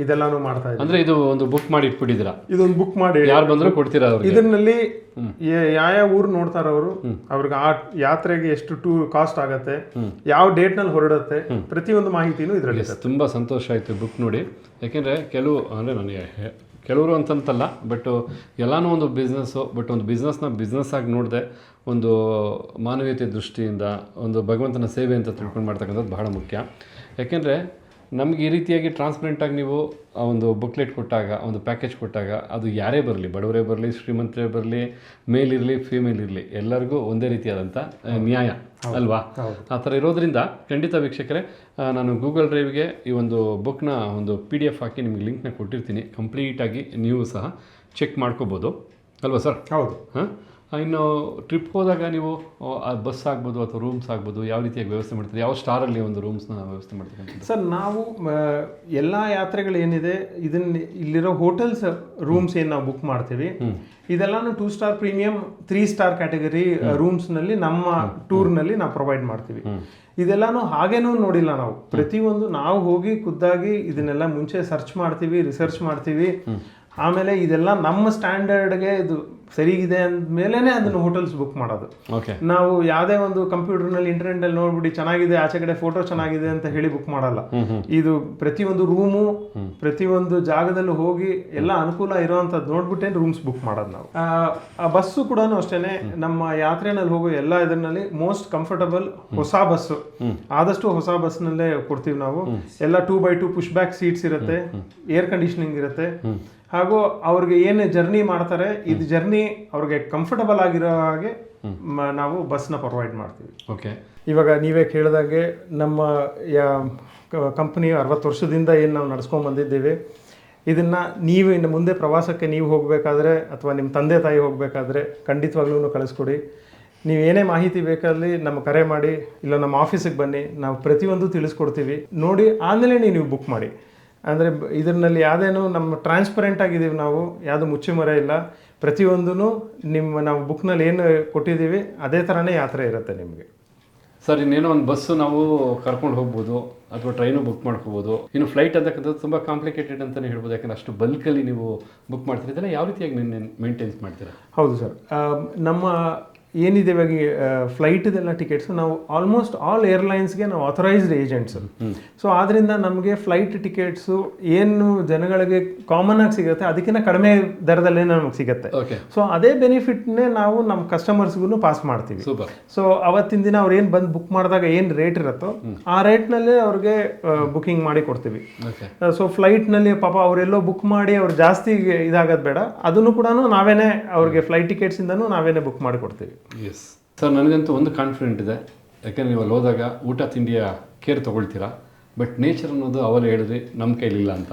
ಇದೆಲ್ಲಾನು ಮಾಡ್ತಾ ಇದ್ದೀವಿ. ಅಂದ್ರೆ ಇದು ಒಂದು ಬುಕ್ ಮಾಡಿ ಇಟ್ಬಿಟ್ಟಿದ್ದೀರಾ? ಇದೊಂದು ಬುಕ್ ಮಾಡಿ ಯಾರು ಬಂದ್ರು ಕೊಡ್ತೀರಾ? ಇದರಲ್ಲಿ ಯಾವ ಊರು ನೋಡ್ತಾರ ಅವರು, ಅವ್ರಿಗೆ ಆ ಯಾತ್ರೆಗೆ ಎಷ್ಟು ಟೂರ್ ಕಾಸ್ಟ್ ಆಗತ್ತೆ, ಯಾವ ಡೇಟ್ ನಲ್ಲಿ ಹೊರಡುತ್ತೆ, ಪ್ರತಿಯೊಂದು ಮಾಹಿತಿನೂ ಇದರಲ್ಲಿ. ತುಂಬಾ ಸಂತೋಷ ಆಯ್ತು ಬುಕ್ ನೋಡಿ. ಯಾಕೆಂದ್ರೆ ನನಗೆ ಕೆಲವರು ಅಂತಂತಲ್ಲ, ಬಟ್ ಎಲ್ಲನೂ ಒಂದು ಬಿಸ್ನೆಸ್ಸು, ಬಟ್ ಒಂದು ಬಿಸ್ನೆಸ್ ಆಗಿ ನೋಡಿದೆ, ಒಂದು ಮಾನವೀಯತೆ ದೃಷ್ಟಿಯಿಂದ ಒಂದು ಭಗವಂತನ ಸೇವೆ ಅಂತ ತಿಳ್ಕೊಂಡು ಮಾಡ್ತಕ್ಕಂಥದ್ದು ಬಹಳ ಮುಖ್ಯ. ಯಾಕೆಂದರೆ ನಮ್ಗೆ ಈ ರೀತಿಯಾಗಿ ಟ್ರಾನ್ಸ್ಪರೆಂಟಾಗಿ ನೀವು ಒಂದು ಬುಕ್ಲೆಟ್ ಕೊಟ್ಟಾಗ, ಒಂದು ಪ್ಯಾಕೇಜ್ ಕೊಟ್ಟಾಗ, ಅದು ಯಾರೇ ಬರಲಿ, ಬಡವರೇ ಬರಲಿ, ಶ್ರೀಮಂತರೇ ಬರಲಿ, ಮೇಲ್ ಇರಲಿ, ಫೀಮೇಲ್ ಇರಲಿ, ಎಲ್ಲರಿಗೂ ಒಂದೇ ರೀತಿಯಾದಂಥ ನ್ಯಾಯ ಅಲ್ವಾ? ಆ ಥರ ಇರೋದ್ರಿಂದ ಖಂಡಿತ ವೀಕ್ಷಕರೇ, ನಾನು ಗೂಗಲ್ ಡ್ರೈವ್ಗೆ ಈ ಒಂದು ಬುಕ್ನ ಒಂದು PDF ಹಾಕಿ ನಿಮಗೆ ಲಿಂಕ್ನ ಕೊಟ್ಟಿರ್ತೀನಿ. ಕಂಪ್ಲೀಟಾಗಿ ನೀವು ಸಹ ಚೆಕ್ ಮಾಡ್ಕೋಬೋದು ಅಲ್ವಾ ಸರ್? ಹೌದು. ಇನ್ನು ಟ್ರಿಪ್ ಹೋದಾಗ ನೀವು ಬಸ್ ಆಗ್ಬೋದು ಅಥವಾ ರೂಮ್ಸ್ ಆಗ್ಬೋದು, ಯಾವ ರೀತಿಯಾಗಿ ವ್ಯವಸ್ಥೆ ಮಾಡ್ತೀರಿ? ಯಾವ ಸ್ಟಾರಲ್ಲಿ ಒಂದು ರೂಮ್ಸ್ನ ವ್ಯವಸ್ಥೆ ಮಾಡ್ತೀವಿ ಸರ್? ನಾವು ಎಲ್ಲ ಯಾತ್ರೆಗಳೇನಿದೆ ಇಲ್ಲಿರೋ ಹೋಟೆಲ್ಸ್ ರೂಮ್ಸ್ ಏನು ನಾವು ಬುಕ್ ಮಾಡ್ತೀವಿ, ಇದೆಲ್ಲಾನು 2 ಸ್ಟಾರ್ ಪ್ರೀಮಿಯಂ, 3 ಸ್ಟಾರ್ ಕ್ಯಾಟಗರಿ ರೂಮ್ಸ್ನಲ್ಲಿ ನಮ್ಮ ಟೂರ್ನಲ್ಲಿ ನಾವು ಪ್ರೊವೈಡ್ ಮಾಡ್ತೀವಿ. ಇದೆಲ್ಲಾನು ಹಾಗೇನೂ ನೋಡಿಲ್ಲ ನಾವು, ಪ್ರತಿಯೊಂದು ನಾವು ಹೋಗಿ ಖುದ್ದಾಗಿ ಇದನ್ನೆಲ್ಲ ಮುಂಚೆ ಸರ್ಚ್ ಮಾಡ್ತೀವಿ, ರಿಸರ್ಚ್ ಮಾಡ್ತೀವಿ. ಆಮೇಲೆ ಇದೆಲ್ಲ ನಮ್ಮ ಸ್ಟ್ಯಾಂಡರ್ಡ್ಗೆ ಇದು ಸರಿಗಿದೆ ಅಂದಮೇಲೆ ಅದನ್ನು ಹೋಟೆಲ್ಸ್ ಬುಕ್ ಮಾಡೋದು. ನಾವು ಯಾವುದೇ ಒಂದು ಕಂಪ್ಯೂಟರ್ನಲ್ಲಿ ಇಂಟರ್ನೆಟ್ನಲ್ಲಿ ನೋಡ್ಬಿಟ್ಟು ಚೆನ್ನಾಗಿದೆ, ಆಚೆ ಕಡೆ ಫೋಟೋ ಚೆನ್ನಾಗಿದೆ ಅಂತ ಹೇಳಿ ಬುಕ್ ಮಾಡಲ್ಲ. ಇದು ಪ್ರತಿಯೊಂದು ರೂಮು, ಪ್ರತಿಯೊಂದು ಜಾಗದಲ್ಲೂ ಹೋಗಿ ಎಲ್ಲ ಅನುಕೂಲ ಇರೋವಂಥದ್ದು ನೋಡ್ಬಿಟ್ಟೆ ರೂಮ್ಸ್ ಬುಕ್ ಮಾಡೋದು ನಾವು. ಆ ಬಸ್ಸು ಕೂಡ ಅಷ್ಟೇನೆ, ನಮ್ಮ ಯಾತ್ರೆನಲ್ಲಿ ಹೋಗೋ ಎಲ್ಲ ಇದರಲ್ಲಿ ಮೋಸ್ಟ್ ಕಂಫರ್ಟಬಲ್ ಹೊಸ ಬಸ್ಸು, ಆದಷ್ಟು ಹೊಸ ಬಸ್ನಲ್ಲೇ ಕೊಡ್ತೀವಿ ನಾವು. ಎಲ್ಲ 2x2 ಪುಷ್ ಬ್ಯಾಕ್ ಸೀಟ್ಸ್ ಇರುತ್ತೆ, ಏರ್ ಕಂಡೀಷನಿಂಗ್ ಇರುತ್ತೆ, ಹಾಗೂ ಅವ್ರಿಗೆ ಏನು ಜರ್ನಿ ಮಾಡ್ತಾರೆ ಇದು ಜರ್ನಿ ಅವ್ರಿಗೆ ಕಂಫರ್ಟಬಲ್ ಆಗಿರೋ ಹಾಗೆ ನಾವು ಬಸ್ನ ಪ್ರೊವೈಡ್ ಮಾಡ್ತೀವಿ. ಇವಾಗ ನೀವೇ ಕೇಳಿದಾಗೆ ನಮ್ಮ ಕಂಪನಿ 60 ವರ್ಷದಿಂದ ಏನು ನಾವು ನಡ್ಸ್ಕೊಂಡು ಬಂದಿದ್ದೇವೆ, ಇದನ್ನು ನೀವು ಇನ್ನು ಮುಂದೆ ಪ್ರವಾಸಕ್ಕೆ ನೀವು ಹೋಗಬೇಕಾದ್ರೆ ಅಥವಾ ನಿಮ್ಮ ತಂದೆ ತಾಯಿ ಹೋಗಬೇಕಾದ್ರೆ ಖಂಡಿತವಾಗ್ಲೂ ಕಳಿಸ್ಕೊಡಿ. ನೀವು ಏನೇ ಮಾಹಿತಿ ಬೇಕಾದಲ್ಲಿ ನಮ್ಮ ಕರೆ ಮಾಡಿ, ಇಲ್ಲ ನಮ್ಮ ಆಫೀಸಿಗೆ ಬನ್ನಿ, ನಾವು ಪ್ರತಿಯೊಂದು ತಿಳಿಸ್ಕೊಡ್ತೀವಿ. ನೋಡಿ ಆಮೇಲೆ ನೀವು ಬುಕ್ ಮಾಡಿ. ಅಂದರೆ ಇದರಲ್ಲಿ ಯಾವುದೇನು ನಮ್ಮ ಟ್ರಾನ್ಸ್ಪರೆಂಟ್ ಆಗಿದ್ದೀವಿ, ನಾವು ಯಾವುದು ಮುಚ್ಚುಮರೆ ಇಲ್ಲ. ಪ್ರತಿಯೊಂದೂ ನಾವು ಬುಕ್ನಲ್ಲಿ ಏನು ಕೊಟ್ಟಿದ್ದೀವಿ ಅದೇ ಥರನೇ ಯಾತ್ರೆ ಇರುತ್ತೆ ನಿಮಗೆ. ಸರ್, ಇನ್ನೇನೋ ಒಂದು ಬಸ್ಸು ನಾವು ಕರ್ಕೊಂಡು ಹೋಗ್ಬೋದು ಅಥವಾ ಟ್ರೈನು ಬುಕ್ ಮಾಡ್ಕೋಬೋದು. ಇನ್ನು ಫ್ಲೈಟ್ ಅಂತಕ್ಕಂಥದ್ದು ತುಂಬ ಕಾಂಪ್ಲಿಕೇಟೆಡ್ ಅಂತಲೇ ಹೇಳ್ಬೋದು, ಯಾಕಂದರೆ ಅಷ್ಟು ಬಲ್ಕಲ್ಲಿ ನೀವು ಬುಕ್ ಮಾಡ್ತೀರಿ. ಇದೆಲ್ಲ ಯಾವ ರೀತಿಯಾಗಿ ಮೇಂಟೈನ್ಸ್ ಮಾಡ್ತೀರಾ? ಹೌದು ಸರ್, ನಮ್ಮ ಏನಿದೆ ಇವಾಗ ಫ್ಲೈಟ್ದೆಲ್ಲ ಟಿಕೆಟ್ಸು ನಾವು ಆಲ್ಮೋಸ್ಟ್ ಆಲ್ ಏರ್ಲೈನ್ಸ್ಗೆ ನಾವು ಆಥರೈಸ್ಡ್ ಏಜೆಂಟ್ಸು. ಸೊ ಆದ್ದರಿಂದ ನಮಗೆ ಫ್ಲೈಟ್ ಟಿಕೆಟ್ಸು ಏನು ಜನಗಳಿಗೆ ಕಾಮನ್ ಆಗಿ ಸಿಗುತ್ತೆ ಅದಕ್ಕಿಂತ ಕಡಿಮೆ ದರದಲ್ಲೇ ನಮಗೆ ಸಿಗುತ್ತೆ. ಸೊ ಅದೇ ಬೆನಿಫಿಟ್ನೇ ನಾವು ನಮ್ಮ ಕಸ್ಟಮರ್ಸ್ಗೂ ಪಾಸ್ ಮಾಡ್ತೀವಿ. ಸೊ ಅವತ್ತಿನ ದಿನ ಅವ್ರು ಏನು ಬಂದು ಬುಕ್ ಮಾಡಿದಾಗ ಏನು ರೇಟ್ ಇರುತ್ತೋ ಆ ರೇಟ್ನಲ್ಲೇ ಅವ್ರಿಗೆ ಬುಕಿಂಗ್ ಮಾಡಿ ಕೊಡ್ತೀವಿ. ಸೊ ಫ್ಲೈಟ್ನಲ್ಲಿ ಪಾಪ ಅವರೆಲ್ಲೋ ಬುಕ್ ಮಾಡಿ ಅವ್ರು ಜಾಸ್ತಿ ಇದಾಗೋದು ಬೇಡ, ಅದನ್ನು ಕೂಡ ನಾವೇನೇ ಅವ್ರಿಗೆ ಫ್ಲೈಟ್ ಟಿಕೆಟ್ಸಿಂದನೂ ನಾವೇನೇ ಬುಕ್ ಮಾಡಿ ಕೊಡ್ತೀವಿ. ಎಸ್ ಸರ್, ನನಗಂತೂ ಒಂದು ಕಾನ್ಫಿಡೆಂಟ್ ಇದೆ, ಯಾಕೆಂದರೆ ನೀವು ಅಲ್ಲಿ ಹೋದಾಗ ಊಟ ತಿಂಡಿಯ ಕೇರ್ ತೊಗೊಳ್ತೀರಾ, ಬಟ್ ನೇಚರ್ ಅನ್ನೋದು ಅವಳು ಹೇಳಿದ್ರಿ ನಮ್ಮ ಕೈಲಿಲ್ಲ ಅಂತ.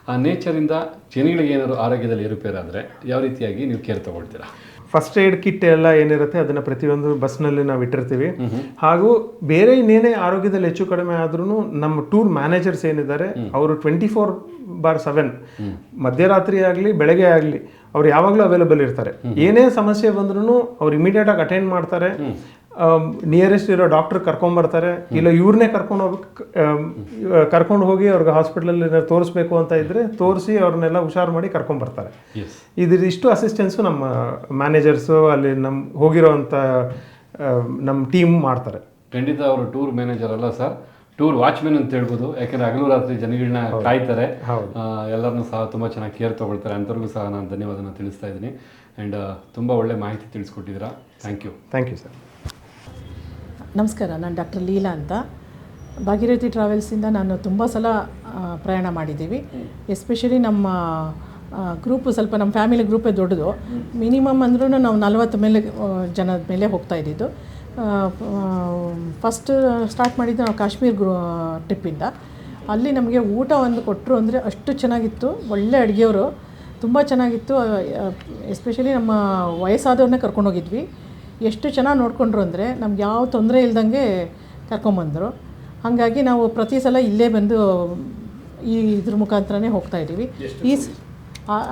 ಆ ನೇಚರಿಂದ ಜನಗಳಿಗೆ ಏನಾದ್ರು ಆರೋಗ್ಯದಲ್ಲಿ ಏರುಪೇರಾದರೆ ಯಾವ ರೀತಿಯಾಗಿ ನೀವು ಕೇರ್ ತೊಗೊಳ್ತೀರಾ? ಫಸ್ಟ್ ಏಡ್ ಕಿಟ್ ಎಲ್ಲ ಏನಿರುತ್ತೆ ಅದನ್ನು ಪ್ರತಿಯೊಂದು ಬಸ್ನಲ್ಲಿ ನಾವು ಇಟ್ಟಿರ್ತೀವಿ. ಹಾಗೂ ಬೇರೆ ಇನ್ನೇನೇ ಆರೋಗ್ಯದಲ್ಲಿ ಹೆಚ್ಚು ಕಡಿಮೆ ಆದ್ರೂ ನಮ್ಮ ಟೂರ್ ಮ್ಯಾನೇಜರ್ಸ್ ಏನಿದ್ದಾರೆ ಅವರು 24/7 ಮಧ್ಯರಾತ್ರಿ ಆಗಲಿ ಬೆಳಗ್ಗೆ ಆಗಲಿ ಅವ್ರು ಯಾವಾಗಲೂ ಅವೈಲೇಬಲ್ ಇರ್ತಾರೆ. ಏನೇ ಸಮಸ್ಯೆ ಬಂದ್ರೂ ಅವ್ರು ಇಮಿಡಿಯೇಟ್ ಆಗಿ ಅಟೆಂಡ್ ಮಾಡ್ತಾರೆ. ನಿಯರೆಸ್ಟ್ ಇರೋ ಡಾಕ್ಟರ್ ಕರ್ಕೊಂಡ್ಬರ್ತಾರೆ, ಇಲ್ಲ ಇವ್ರನ್ನೇ ಕರ್ಕೊಂಡು ಹೋಗಿ ಅವ್ರಿಗೆ ಹಾಸ್ಪಿಟಲಲ್ಲಿ ತೋರಿಸ್ಬೇಕು ಅಂತ ಇದ್ರೆ ತೋರಿಸಿ ಅವ್ರನ್ನೆಲ್ಲ ಹುಷಾರು ಮಾಡಿ ಕರ್ಕೊಂಡ್ಬರ್ತಾರೆ. ಇದಿಷ್ಟು ಅಸಿಸ್ಟೆನ್ಸು ನಮ್ಮ ಮ್ಯಾನೇಜರ್ಸು ಅಲ್ಲಿ ಹೋಗಿರೋವಂಥ ನಮ್ಮ ಟೀಮ್ ಮಾಡ್ತಾರೆ. ಖಂಡಿತ ಅವರು ಟೂರ್ ಮ್ಯಾನೇಜರ್ ಅಲ್ಲ ಸರ್, ಟೂರ್ ವಾಚ್ಮೆನ್ ಅಂತ ಹೇಳ್ಬೋದು, ಯಾಕಂದರೆ ಹಗಲು ರಾತ್ರಿ ಜನಗಳನ್ನ ಕಾಯ್ತಾರೆ, ಹೌದು. ಎಲ್ಲರನ್ನೂ ಸಹ ತುಂಬ ಚೆನ್ನಾಗಿ ಕೇರ್ ತೊಗೊಳ್ತಾರೆ. ಅಂಥವ್ರಿಗೂ ಸಹ ನಾನು ಧನ್ಯವಾದನ ತಿಳಿಸ್ತಾ ಇದ್ದೀನಿ. ಆ್ಯಂಡ್ ತುಂಬ ಒಳ್ಳೆ ಮಾಹಿತಿ ತಿಳಿಸ್ಕೊಟ್ಟಿದ್ದೀರಾ. Thank you sir. ನಮಸ್ಕಾರ, ನಾನು ಡಾಕ್ಟರ್ ಲೀಲಾ ಅಂತ. ಭಾಗೀರಥಿ ಟ್ರಾವೆಲ್ಸಿಂದ ನಾನು ತುಂಬ ಸಲ ಪ್ರಯಾಣ ಮಾಡಿದ್ದೀವಿ. ಎಸ್ಪೆಷಲಿ ನಮ್ಮ ಗ್ರೂಪು ಸ್ವಲ್ಪ ನಮ್ಮ ಫ್ಯಾಮಿಲಿ ಗ್ರೂಪೇ ದೊಡ್ಡದು. ಮಿನಿಮಮ್ ಅಂದ್ರೂ ನಾವು 40 ಮೇಲೆ ಜನದ ಮೇಲೆ ಹೋಗ್ತಾ ಇದ್ದಿದ್ದು. ಫಸ್ಟ್ ಸ್ಟಾರ್ಟ್ ಮಾಡಿದ್ದು ನಾವು ಕಾಶ್ಮೀರ್ ಟ್ರಿಪ್ಪಿಂದ. ಅಲ್ಲಿ ನಮಗೆ ಊಟ ಒಂದು ಕೊಟ್ಟರು ಅಂದರೆ ಅಷ್ಟು ಚೆನ್ನಾಗಿತ್ತು. ಒಳ್ಳೆ ಅಡುಗೆಯವರು, ತುಂಬ ಚೆನ್ನಾಗಿತ್ತು. ಎಸ್ಪೆಷಲಿ ನಮ್ಮ ವಯಸ್ಸಾದವ್ರನ್ನೇ ಕರ್ಕೊಂಡೋಗಿದ್ವಿ. ಎಷ್ಟು ಚೆನ್ನಾಗಿ ನೋಡಿಕೊಂಡ್ರು ಅಂದರೆ ನಮ್ಗೆ ಯಾವ ತೊಂದರೆ ಇಲ್ದಂಗೆ ಕರ್ಕೊಂಬಂದರು. ಹಾಗಾಗಿ ನಾವು ಪ್ರತಿ ಸಲ ಇಲ್ಲೇ ಬಂದು ಈ ಇದ್ರ ಮುಖಾಂತರನೇ ಹೋಗ್ತಾಯಿದ್ದೀವಿ.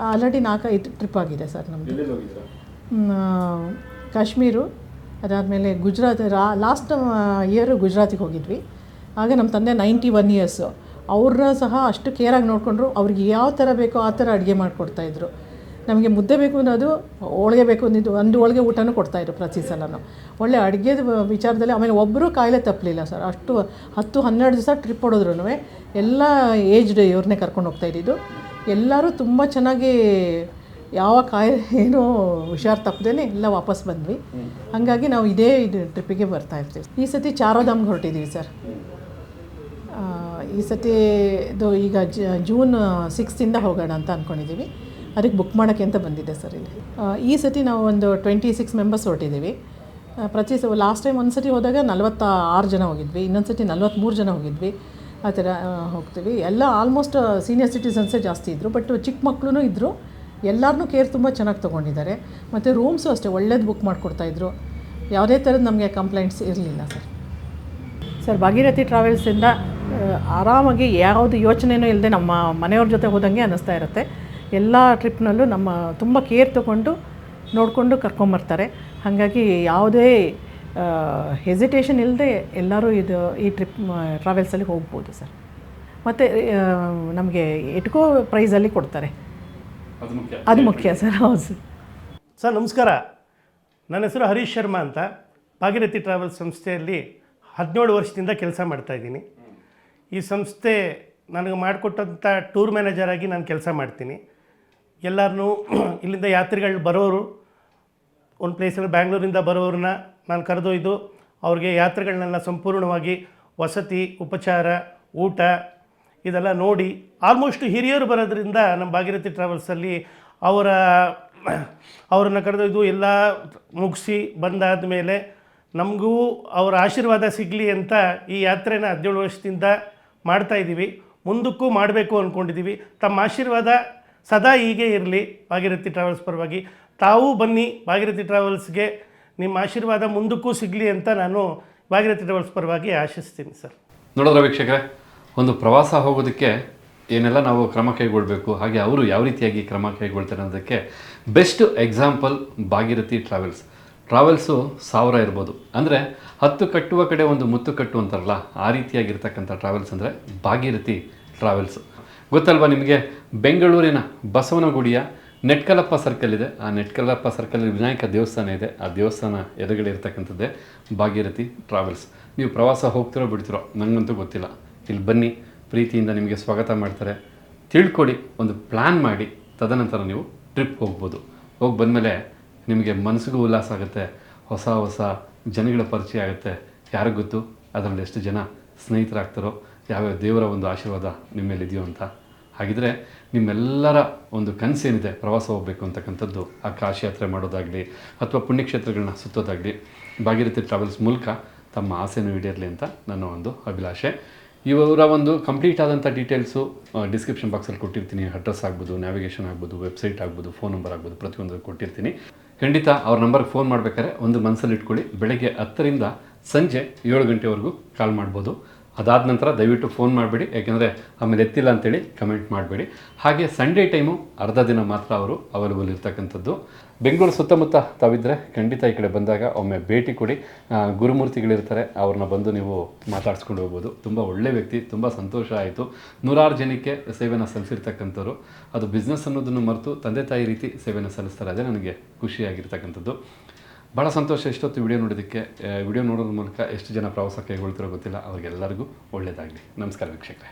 ಆಲ್ರೆಡಿ 4-5 ಟ್ರಿಪ್ ಆಗಿದೆ ಸರ್ ನಮ್ಮದು. ಕಾಶ್ಮೀರು, ಅದಾದಮೇಲೆ ಗುಜರಾತ್. ಲಾಸ್ಟ್ ಇಯರು ಗುಜರಾತಿಗೆ ಹೋಗಿದ್ವಿ. ಆಗ ನಮ್ಮ ತಂದೆ 91 ಇಯರ್ಸು. ಅವ್ರನ್ನ ಸಹ ಅಷ್ಟು ಕೇರಾಗಿ ನೋಡಿಕೊಂಡ್ರು. ಅವ್ರಿಗೆ ಯಾವ ಥರ ಬೇಕೋ ಆ ಥರ ಅಡುಗೆ ಮಾಡಿಕೊಡ್ತಾಯಿದ್ರು. ನಮಗೆ ಮುದ್ದೆ ಬೇಕು ಅನ್ನೋದು, ಹೋಳಿಗೆ ಬೇಕು ಅಂದಿದ್ದು, ಒಂದು ಹೋಳಿಗೆ ಊಟನೂ ಕೊಡ್ತಾಯಿದ್ರು ಪ್ರತಿ ಸಲನೂ. ಒಳ್ಳೆ ಅಡುಗೆದ ವಿಚಾರದಲ್ಲಿ ಆಮೇಲೆ ಒಬ್ಬರು ಕಾಯಿಲೆ ತಪ್ಪಲಿಲ್ಲ ಸರ್. ಅಷ್ಟು 10-12 ದಿವಸ ಟ್ರಿಪ್ ಹೊಡೋದ್ರೂ ಎಲ್ಲ ಏಜ್ಡ್ ಇವ್ರನ್ನೇ ಕರ್ಕೊಂಡು ಹೋಗ್ತಾಯಿದ್ದು. ಎಲ್ಲರೂ ತುಂಬ ಚೆನ್ನಾಗಿ ಯಾವ ಏನೂ ಹುಷಾರು ತಪ್ಪದೇ ಎಲ್ಲ ವಾಪಸ್ ಬಂದ್ವಿ. ಹಾಗಾಗಿ ನಾವು ಇದೇ ಟ್ರಿಪ್ಪಿಗೆ ಬರ್ತಾಯಿರ್ತೀವಿ. ಈ ಸತಿ ಚಾರೋಧಾಮ್ಗೆ ಹೊರಟಿದ್ದೀವಿ ಸರ್. ಈ ಸತಿ ಇದು ಈಗ ಜೂನ್ 6 ಹೋಗೋಣ ಅಂತ ಅಂದ್ಕೊಂಡಿದ್ದೀವಿ. ಅದಕ್ಕೆ ಬುಕ್ ಮಾಡೋಕ್ಕೆ ಅಂತ ಬಂದಿದ್ದೆ ಸರ್ ಇಲ್ಲಿ. ಈ ಸತಿ ನಾವು ಒಂದು 26 ಮೆಂಬರ್ಸ್ ಹೊರಟಿದ್ದೀವಿ. ಲಾಸ್ಟ್ ಟೈಮ್ ಒಂದು ಸತಿ ಹೋದಾಗ 46 ಜನ ಹೋಗಿದ್ವಿ, ಇನ್ನೊಂದು ಸತಿ 43 ಜನ ಹೋಗಿದ್ವಿ. ಆ ಥರ ಹೋಗ್ತೀವಿ. ಎಲ್ಲ ಆಲ್ಮೋಸ್ಟ್ ಸೀನಿಯರ್ ಸಿಟಿಸನ್ಸೇ ಜಾಸ್ತಿ ಇದ್ದರು, ಬಟ್ ಚಿಕ್ಕ ಮಕ್ಕಳು ಇದ್ದರು. ಎಲ್ಲರನ್ನೂ ಕೇರ್ ತುಂಬ ಚೆನ್ನಾಗಿ ತೊಗೊಂಡಿದ್ದಾರೆ. ಮತ್ತು ರೂಮ್ಸು ಅಷ್ಟೇ ಒಳ್ಳೇದು ಬುಕ್ ಮಾಡಿಕೊಡ್ತಾಯಿದ್ರು. ಯಾವುದೇ ಥರದ್ದು ನಮಗೆ ಕಂಪ್ಲೇಂಟ್ಸ್ ಇರಲಿಲ್ಲ ಸರ್. ಭಾಗೀರಥಿ ಟ್ರಾವೆಲ್ಸಿಂದ ಆರಾಮಾಗಿ ಯಾವುದು ಯೋಚನೆಯೂ ಇಲ್ಲದೆ ನಮ್ಮ ಮನೆಯವ್ರ ಜೊತೆ ಹೋದಂಗೆ ಅನ್ನಿಸ್ತಾ ಇರುತ್ತೆ. ಎಲ್ಲ ಟ್ರಿಪ್ನಲ್ಲೂ ನಮ್ಮ ತುಂಬ ಕೇರ್ ತೊಗೊಂಡು ನೋಡಿಕೊಂಡು ಕರ್ಕೊಂಬರ್ತಾರೆ. ಹಾಗಾಗಿ ಯಾವುದೇ ಹೆಸಿಟೇಷನ್ ಇಲ್ಲದೆ ಎಲ್ಲರೂ ಈ ಟ್ರಾವೆಲ್ಸಲ್ಲಿ ಹೋಗ್ಬೋದು ಸರ್. ಮತ್ತು ನಮಗೆ ಎಟ್ಕೋ ಪ್ರೈಸಲ್ಲಿ ಕೊಡ್ತಾರೆ, ಅದು ಮುಖ್ಯ ಸರ್. ಹೌದು ಸರ್. ನಮಸ್ಕಾರ. ನನ್ನ ಹೆಸರು ಹರೀಶ್ ಶರ್ಮಾ ಅಂತ. ಭಾಗೀರಥಿ ಟ್ರಾವೆಲ್ಸ್ ಸಂಸ್ಥೆಯಲ್ಲಿ 17 ವರ್ಷದಿಂದ ಕೆಲಸ ಮಾಡ್ತಾಯಿದ್ದೀನಿ. ಈ ಸಂಸ್ಥೆ ನನಗೆ ಮಾಡಿಕೊಟ್ಟಂಥ ಟೂರ್ ಮ್ಯಾನೇಜರಾಗಿ ನಾನು ಕೆಲಸ ಮಾಡ್ತೀನಿ. ಎಲ್ಲರನ್ನೂ ಇಲ್ಲಿಂದ ಯಾತ್ರಿಗಳು ಬರೋರು, ಒಂದು ಪ್ಲೇಸಲ್ಲಿ ಬ್ಯಾಂಗ್ಳೂರಿಂದ ಬರೋರನ್ನ ನಾನು ಕರೆದೊಯ್ದು ಅವ್ರಿಗೆ ಯಾತ್ರೆಗಳನ್ನೆಲ್ಲ ಸಂಪೂರ್ಣವಾಗಿ ವಸತಿ, ಉಪಚಾರ, ಊಟ ಇದೆಲ್ಲ ನೋಡಿ, ಆಲ್ಮೋಸ್ಟ್ ಹಿರಿಯರು ಬರೋದ್ರಿಂದ ನಮ್ಮ ಭಾಗೀರಥಿ ಟ್ರಾವೆಲ್ಸಲ್ಲಿ ಅವರನ್ನು ಕರೆದೊಯ್ದು ಎಲ್ಲ ಮುಗಿಸಿ ಬಂದಾದ ಮೇಲೆ ನಮಗೂ ಅವರ ಆಶೀರ್ವಾದ ಸಿಗಲಿ ಅಂತ ಈ ಯಾತ್ರೆನ 17 ವರ್ಷದಿಂದ ಮಾಡ್ತಾಯಿದ್ದೀವಿ. ಮುಂದಕ್ಕೂ ಮಾಡಬೇಕು ಅಂದ್ಕೊಂಡಿದ್ದೀವಿ. ತಮ್ಮ ಆಶೀರ್ವಾದ ಸದಾ ಹೀಗೆ ಇರಲಿ ಭಾಗೀರಥಿ ಟ್ರಾವೆಲ್ಸ್ ಪರವಾಗಿ. ತಾವೂ ಬನ್ನಿ ಭಾಗೀರಥಿ ಟ್ರಾವೆಲ್ಸ್ಗೆ, ನಿಮ್ಮ ಆಶೀರ್ವಾದ ಮುಂದಕ್ಕೂ ಸಿಗಲಿ ಅಂತ ನಾನು ಭಾಗೀರಥಿ ಟ್ರಾವೆಲ್ಸ್ ಪರವಾಗಿ ಆಶಿಸ್ತೀನಿ ಸರ್. ನೋಡಿದ್ರೆ ವೀಕ್ಷಕರೇ, ಒಂದು ಪ್ರವಾಸ ಹೋಗೋದಕ್ಕೆ ಏನೆಲ್ಲ ನಾವು ಕ್ರಮ ಕೈಗೊಳ್ಳಬೇಕು, ಹಾಗೆ ಅವರು ಯಾವ ರೀತಿಯಾಗಿ ಕ್ರಮ ಕೈಗೊಳ್ತಾರೆ ಅನ್ನೋದಕ್ಕೆ ಬೆಸ್ಟ್ ಎಕ್ಸಾಂಪಲ್ ಭಾಗೀರಥಿ ಟ್ರಾವೆಲ್ಸು 1000 ಇರ್ಬೋದು. ಅಂದರೆ 10 ಕಟ್ಟುವ ಕಡೆ ಒಂದು ಮುತ್ತು ಕಟ್ಟು ಅಂತಾರಲ್ಲ, ಆ ರೀತಿಯಾಗಿರ್ತಕ್ಕಂಥ ಟ್ರಾವೆಲ್ಸ್ ಅಂದರೆ ಭಾಗೀರಥಿ ಟ್ರಾವೆಲ್ಸ್. ಗೊತ್ತಲ್ವಾ ನಿಮಗೆ? ಬೆಂಗಳೂರಿನ ಬಸವನಗುಡಿಯ ನೆಟ್ಕಲಪ್ಪ ಸರ್ಕಲ್ ಇದೆ. ಆ ನೆಟ್ಕಲಪ್ಪ ಸರ್ಕಲಲ್ಲಿ ವಿನಾಯಕ ದೇವಸ್ಥಾನ ಇದೆ. ಆ ದೇವಸ್ಥಾನ ಎದುರುಗಡೆ ಇರ್ತಕ್ಕಂಥದ್ದೇ ಭಾಗೀರಥಿ ಟ್ರಾವೆಲ್ಸ್. ನೀವು ಪ್ರವಾಸ ಹೋಗ್ತಿರೋ ಬಿಡ್ತಿರೋ ನನಗಂತೂ ಗೊತ್ತಿಲ್ಲ, ಇಲ್ಲಿ ಬನ್ನಿ, ಪ್ರೀತಿಯಿಂದ ನಿಮಗೆ ಸ್ವಾಗತ ಮಾಡ್ತಾರೆ. ತಿಳ್ಕೊಳ್ಳಿ, ಒಂದು ಪ್ಲ್ಯಾನ್ ಮಾಡಿ, ತದನಂತರ ನೀವು ಟ್ರಿಪ್ ಹೋಗ್ಬೋದು. ಹೋಗಿ ಬಂದಮೇಲೆ ನಿಮಗೆ ಮನಸ್ಸಿಗೂ ಉಲ್ಲಾಸ ಆಗುತ್ತೆ, ಹೊಸ ಹೊಸ ಜನಗಳ ಪರಿಚಯ ಆಗುತ್ತೆ. ಯಾರಿಗೂ ಗೊತ್ತು ಅದರಲ್ಲಿ ಎಷ್ಟು ಜನ ಸ್ನೇಹಿತರಾಗ್ತಾರೋ, ಯಾವ್ಯಾವ ದೇವರ ಒಂದು ಆಶೀರ್ವಾದ ನಿಮ್ಮ ಮೇಲೆ ಇದೆಯೋ ಅಂತ. ಹಾಗಿದ್ರೆ ನಿಮ್ಮೆಲ್ಲರ ಒಂದು ಕನಸೇನಿದೆ ಪ್ರವಾಸ ಹೋಗಬೇಕು ಅಂತಕ್ಕಂಥದ್ದು, ಆ ಕಾಶಿ ಯಾತ್ರೆ ಮಾಡೋದಾಗಲಿ ಅಥವಾ ಪುಣ್ಯಕ್ಷೇತ್ರಗಳನ್ನ ಸುತ್ತೋದಾಗಲಿ, ಭಾಗೀರಥಿ ಟ್ರಾವೆಲ್ಸ್ ಮೂಲಕ ತಮ್ಮ ಆಸೆನೂ ಈಡೇರಲಿ ಅಂತ ನನ್ನ ಒಂದು ಅಭಿಲಾಷೆ. ಇವರ ಒಂದು ಕಂಪ್ಲೀಟ್ ಆದಂಥ ಡೀಟೇಲ್ಸು ಡಿಸ್ಕ್ರಿಪ್ಷನ್ ಬಾಕ್ಸಲ್ಲಿ ಕೊಟ್ಟಿರ್ತೀನಿ. ಅಡ್ರೆಸ್ ಆಗ್ಬೋದು, ನ್ಯಾವಿಗೇಷನ್ ಆಗ್ಬೋದು, ವೆಬ್ಸೈಟ್ ಆಗ್ಬೋದು, ಫೋನ್ ನಂಬರ್ ಆಗ್ಬೋದು, ಪ್ರತಿಯೊಂದು ಕೊಟ್ಟಿರ್ತೀನಿ. ಖಂಡಿತ ಅವ್ರ ನಂಬರ್ಗೆ ಫೋನ್ ಮಾಡಬೇಕಾದ್ರೆ ಒಂದು ಮನಸ್ಸಲ್ಲಿ ಇಟ್ಕೊಳ್ಳಿ, ಬೆಳಗ್ಗೆ 10ರಿಂದ ಸಂಜೆ 7 ಗಂಟೆವರೆಗೂ ಕಾಲ್ ಮಾಡ್ಬೋದು. ಅದಾದ ನಂತರ ದಯವಿಟ್ಟು ಫೋನ್ ಮಾಡಬೇಡಿ, ಯಾಕೆಂದರೆ ಆಮೇಲೆ ಎತ್ತಿಲ್ಲ ಅಂತೇಳಿ ಕಮೆಂಟ್ ಮಾಡಬೇಡಿ. ಹಾಗೆ ಸಂಡೇ ಟೈಮು ಅರ್ಧ ದಿನ ಮಾತ್ರ ಅವರು ಅವೈಲೇಬಲ್ ಇರ್ತಕ್ಕಂಥದ್ದು. ಬೆಂಗಳೂರು ಸುತ್ತಮುತ್ತ ತಾವಿದ್ದರೆ ಖಂಡಿತ ಈ ಕಡೆ ಬಂದಾಗ ಒಮ್ಮೆ ಭೇಟಿ ಕೊಡಿ. ಗುರುಮೂರ್ತಿಗಳಿರ್ತಾರೆ, ಅವ್ರನ್ನ ಬಂದು ನೀವು ಮಾತಾಡ್ಸ್ಕೊಂಡು ಹೋಗ್ಬೋದು. ತುಂಬ ಒಳ್ಳೆ ವ್ಯಕ್ತಿ, ತುಂಬ ಸಂತೋಷ ಆಯಿತು. 100 ಜನಕ್ಕೆ ಸೇವೆನ ಸಲ್ಲಿಸಿರ್ತಕ್ಕಂಥವ್ರು. ಅದು ಬಿಸ್ನೆಸ್ ಅನ್ನೋದನ್ನು ಮರೆತು ತಂದೆ ತಾಯಿ ರೀತಿ ಸೇವೆನ ಸಲ್ಲಿಸ್ತಾರೆ. ಅದೇ ನನಗೆ ಖುಷಿಯಾಗಿರ್ತಕ್ಕಂಥದ್ದು. ಭಾಳ ಸಂತೋಷ ಇಷ್ಟೊತ್ತು ವಿಡಿಯೋ ನೋಡೋದಕ್ಕೆ. ವಿಡಿಯೋ ನೋಡೋದ್ರ ಮೂಲಕ ಎಷ್ಟು ಜನ ಪ್ರವಾಸ ಕೈಗೊಳ್ತಿರೋ ಗೊತ್ತಿಲ್ಲ, ಅವ್ರಿಗೆಲ್ಲರಿಗೂ ಒಳ್ಳೆಯದಾಗಲಿ. ನಮಸ್ಕಾರ ವೀಕ್ಷಕರೇ.